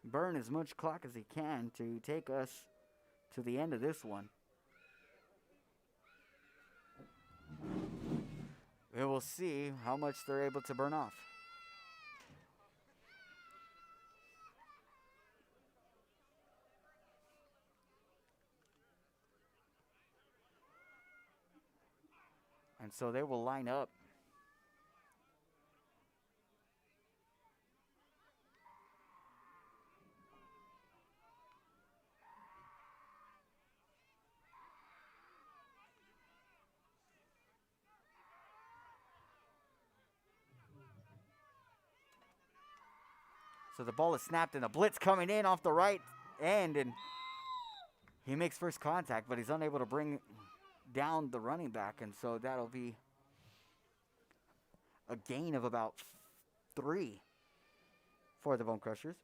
burn as much clock as he can to take us to the end of this one. We will see how much they're able to burn off. And so they will line up. So the ball is snapped and a blitz coming in off the right end, and he makes first contact, but he's unable to bring down the running back, and so that'll be a gain of about 3 for the Bonecrushers.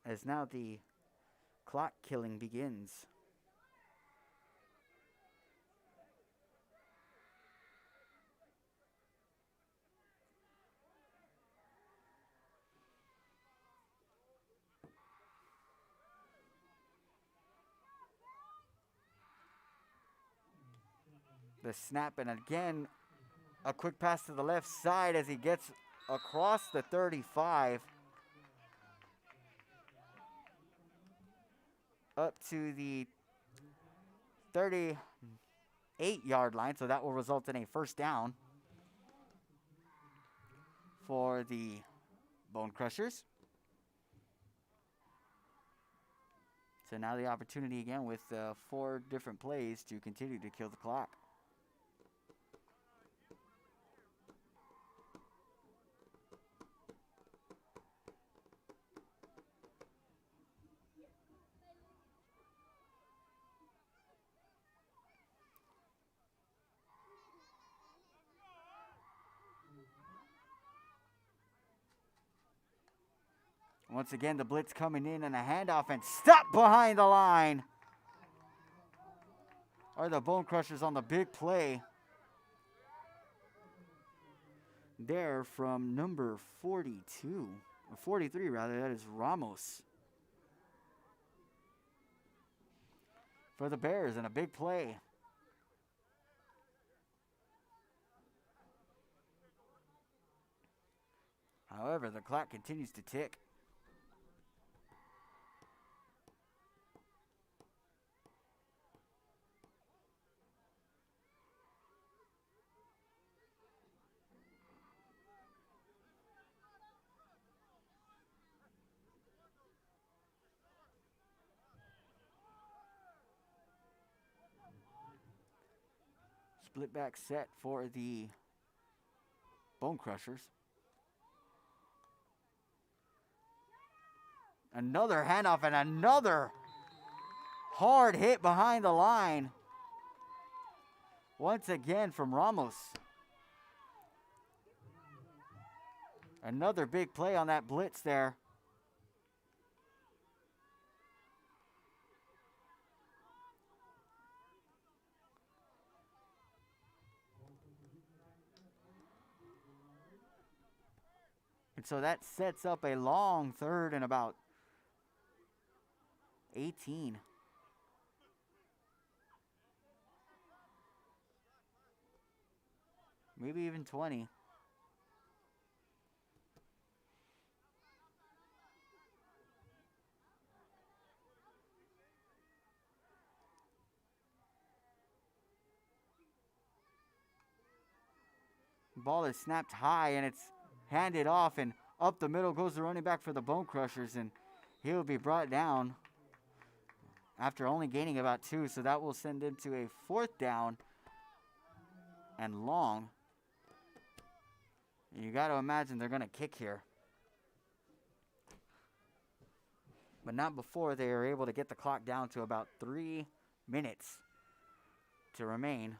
As now the clock killing begins. The snap, and again, a quick pass to the left side as he gets across the 35. up to the 38-yard line, so that will result in a first down for the Bonecrushers. So now the opportunity again with 4 different plays to continue to kill the clock. Once again, the blitz coming in and a handoff and stop behind the line. Are the Bonecrushers on the big play. There from number 42, or 43 rather, that is Ramos. For the Bears and a big play. However, the clock continues to tick. Split back set for the Bonecrushers. Another handoff and another hard hit behind the line. Once again from Ramos. Another big play on that blitz there. And so that sets up a long third and about 18. Maybe even 20. Ball is snapped high and it's handed off, and up the middle goes the running back for the Bonecrushers, and he'll be brought down after only gaining about 2, so that will send him to a 4th down and long. You got to imagine they're going to kick here. But not before they are able to get the clock down to about 3 minutes to remain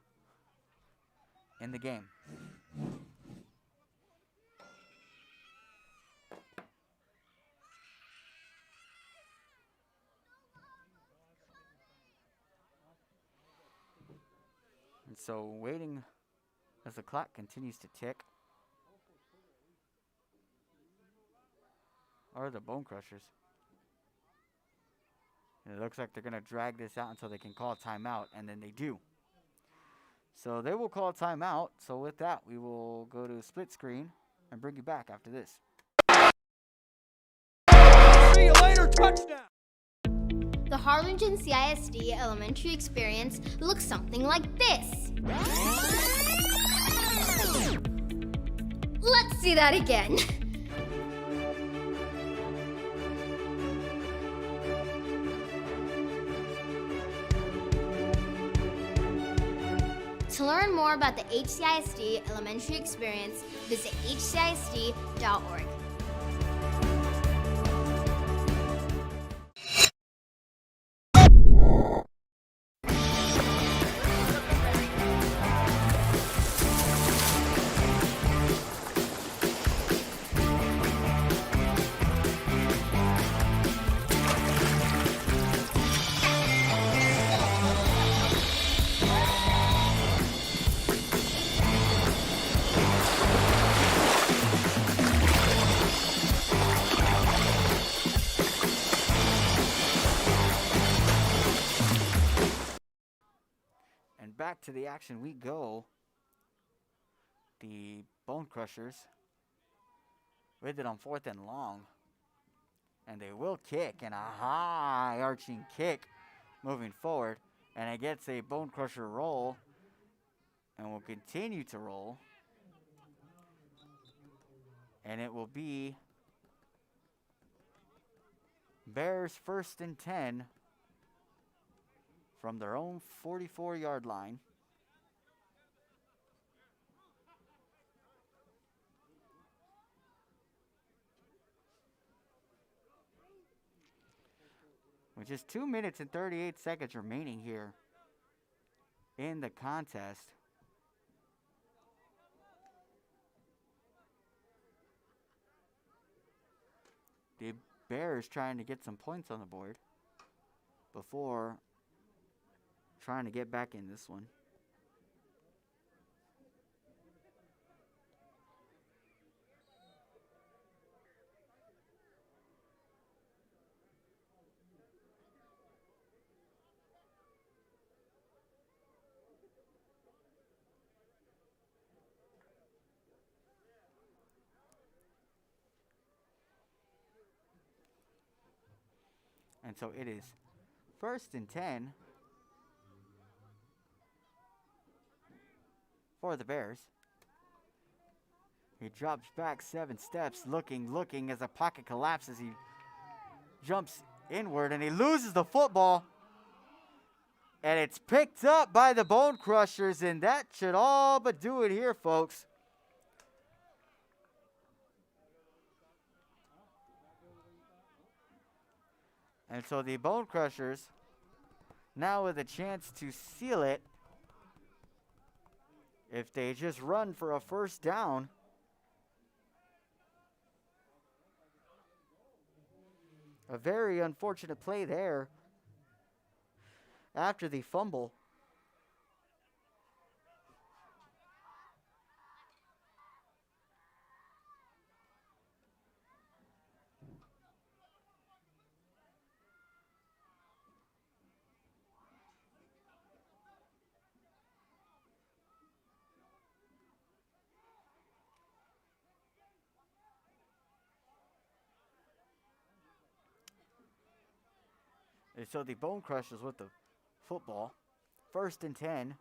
in the game. And so waiting as the clock continues to tick are the Bonecrushers. And it looks like they're going to drag this out until they can call a timeout, and then they do. So they will call a timeout. So with that, we will go to split screen and bring you back after this. See you later, touchdown! The Harlingen CISD elementary experience looks something like this. Let's see that again. To learn more about the HCISD elementary experience, visit hcisd.org. Back to the action we go. The Bonecrushers with it on 4th and long. And they will kick, and a high arching kick moving forward. And it gets a Bone Crusher roll and will continue to roll. And it will be Bears 1st and 10 from their own 44-yard line. With just 2 minutes and 38 seconds remaining here in the contest. The Bears trying to get some points on the board before trying to get back in this one. And so it is 1st and 10 for the Bears. He drops back 7 steps, looking as the pocket collapses. He jumps inward and he loses the football. And it's picked up by the Bonecrushers, and that should all but do it here, folks. And so the Bonecrushers now with a chance to seal it if they just run for a first down. A very unfortunate play there after the fumble. And so the Bonecrushers with the football. 1st and 10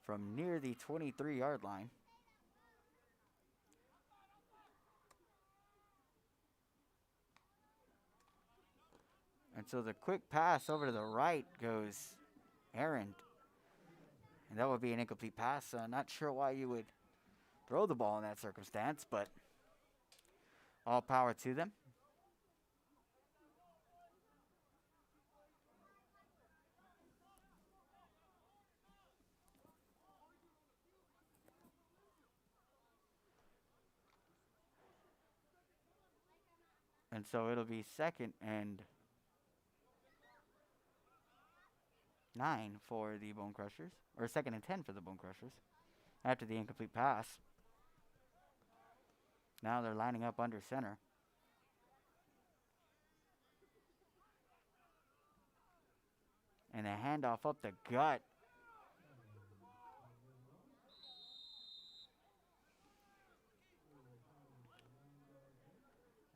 from near the 23-yard line. And so the quick pass over to the right goes errant. And that would be an incomplete pass. Not sure why you would throw the ball in that circumstance, but all power to them. And so it'll be 2nd and 9 for the Bonecrushers, or 2nd and 10 for the Bonecrushers after the incomplete pass. Now they're lining up under center. And a handoff up the gut.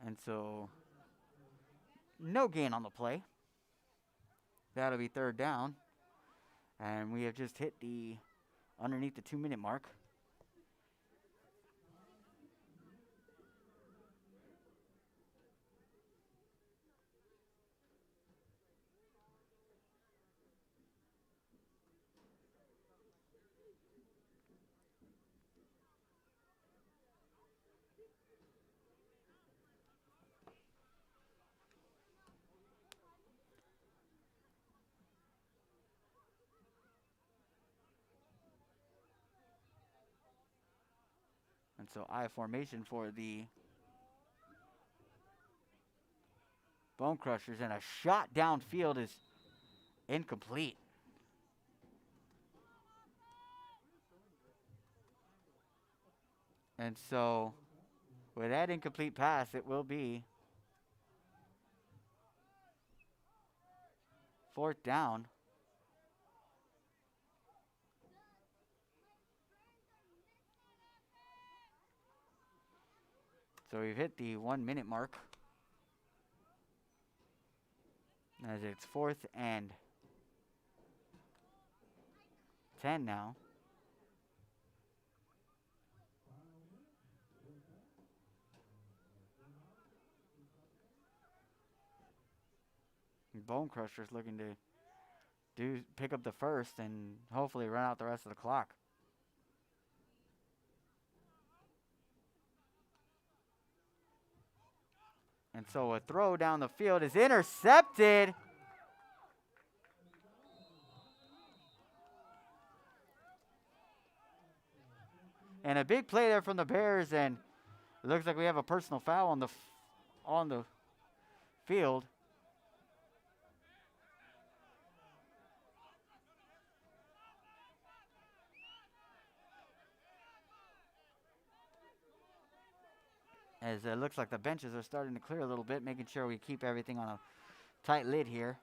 And so, no gain on the play. That'll be 3rd down. And we have just hit the underneath the 2-minute mark. And so I formation for the Bonecrushers, and a shot downfield is incomplete. And so with that incomplete pass, it will be 4th down. So we've hit the 1 minute mark. As it's 4th and 10 now. Bonecrushers looking to pick up the first and hopefully run out the rest of the clock. And so a throw down the field is intercepted. And a big play there from the Bears, and it looks like we have a personal foul on the field. As it looks like the benches are starting to clear a little bit, making sure we keep everything on a tight lid here.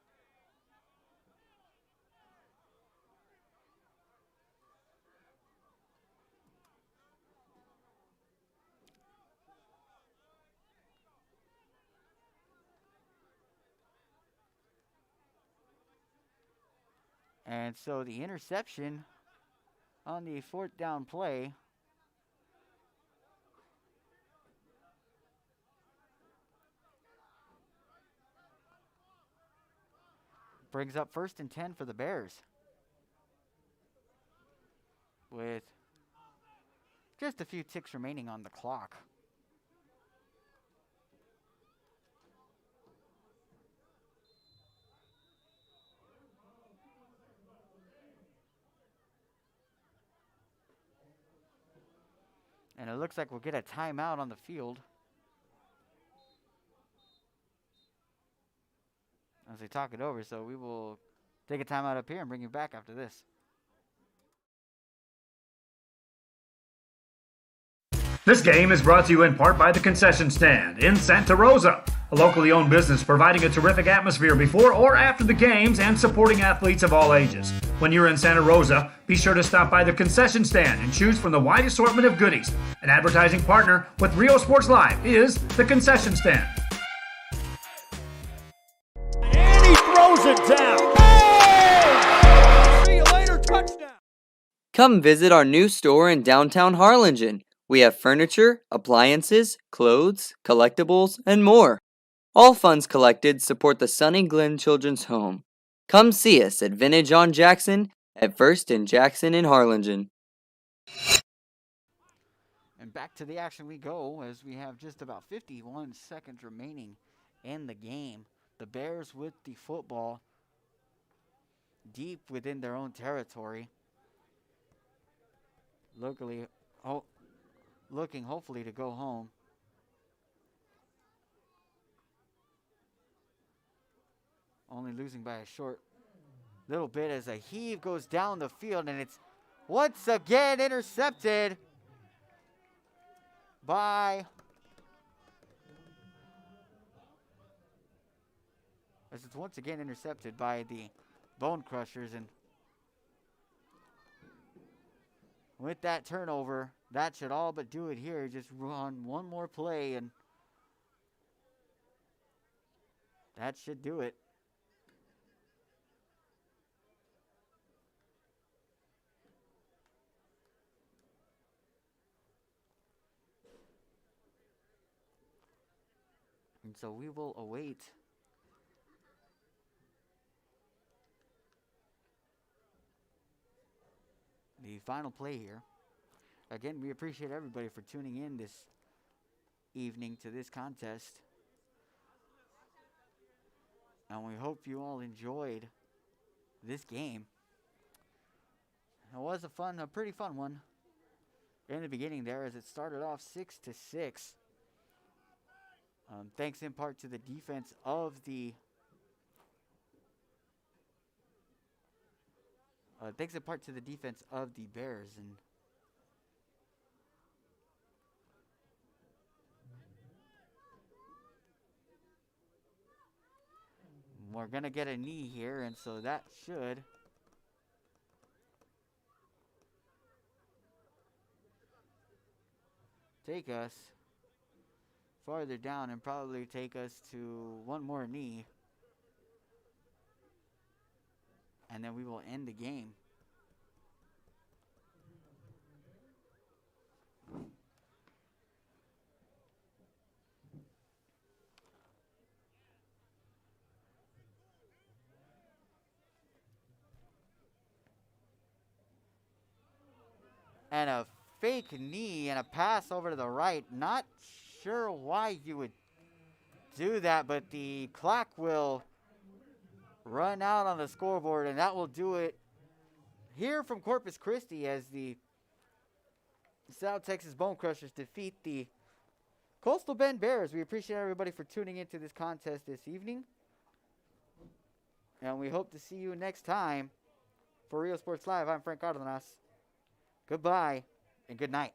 And so the interception on the 4th down play brings up 1st and 10 for the Bears. With just a few ticks remaining on the clock. And it looks like we'll get a timeout on the field as they talk it over. So we will take a timeout up here and bring you back after this. This game is brought to you in part by the Concession Stand in Santa Rosa, a locally owned business providing a terrific atmosphere before or after the games and supporting athletes of all ages. When you're in Santa Rosa, be sure to stop by the Concession Stand and choose from the wide assortment of goodies. An advertising partner with Rio Sports Live is the Concession Stand. And he throws it down. Oh! See you later, touchdown. Come visit our new store in downtown Harlingen. We have furniture, appliances, clothes, collectibles, and more. All funds collected support the Sunny Glen Children's Home. Come see us at Vintage on Jackson at 1st and Jackson in Harlingen. And back to the action we go as we have just about 51 seconds remaining in the game. The Bears with the football deep within their own territory. Looking hopefully to go home. Only losing by a short little bit as a heave goes down the field, and it's once again intercepted by the Bonecrushers, and with that turnover, that should all but do it here. Just run one more play, and that should do it. And so we will await the final play here. Again, we appreciate everybody for tuning in this evening to this contest. And we hope you all enjoyed this game. It was a pretty fun one in the beginning there as it started off 6-6. Thanks in part to the defense of the Bears, and we're gonna get a knee here, and so that should take us farther down and probably take us to one more knee. And then we will end the game. And a fake knee and a pass over to the right. Not sure why you would do that, but the clock will run out on the scoreboard, and that will do it here from Corpus Christi as the South Texas Bonecrushers defeat the Coastal Bend Bears. We appreciate everybody for tuning into this contest this evening, and we hope to see you next time for Real Sports Live. I'm Frank Cardenas. Goodbye and good night.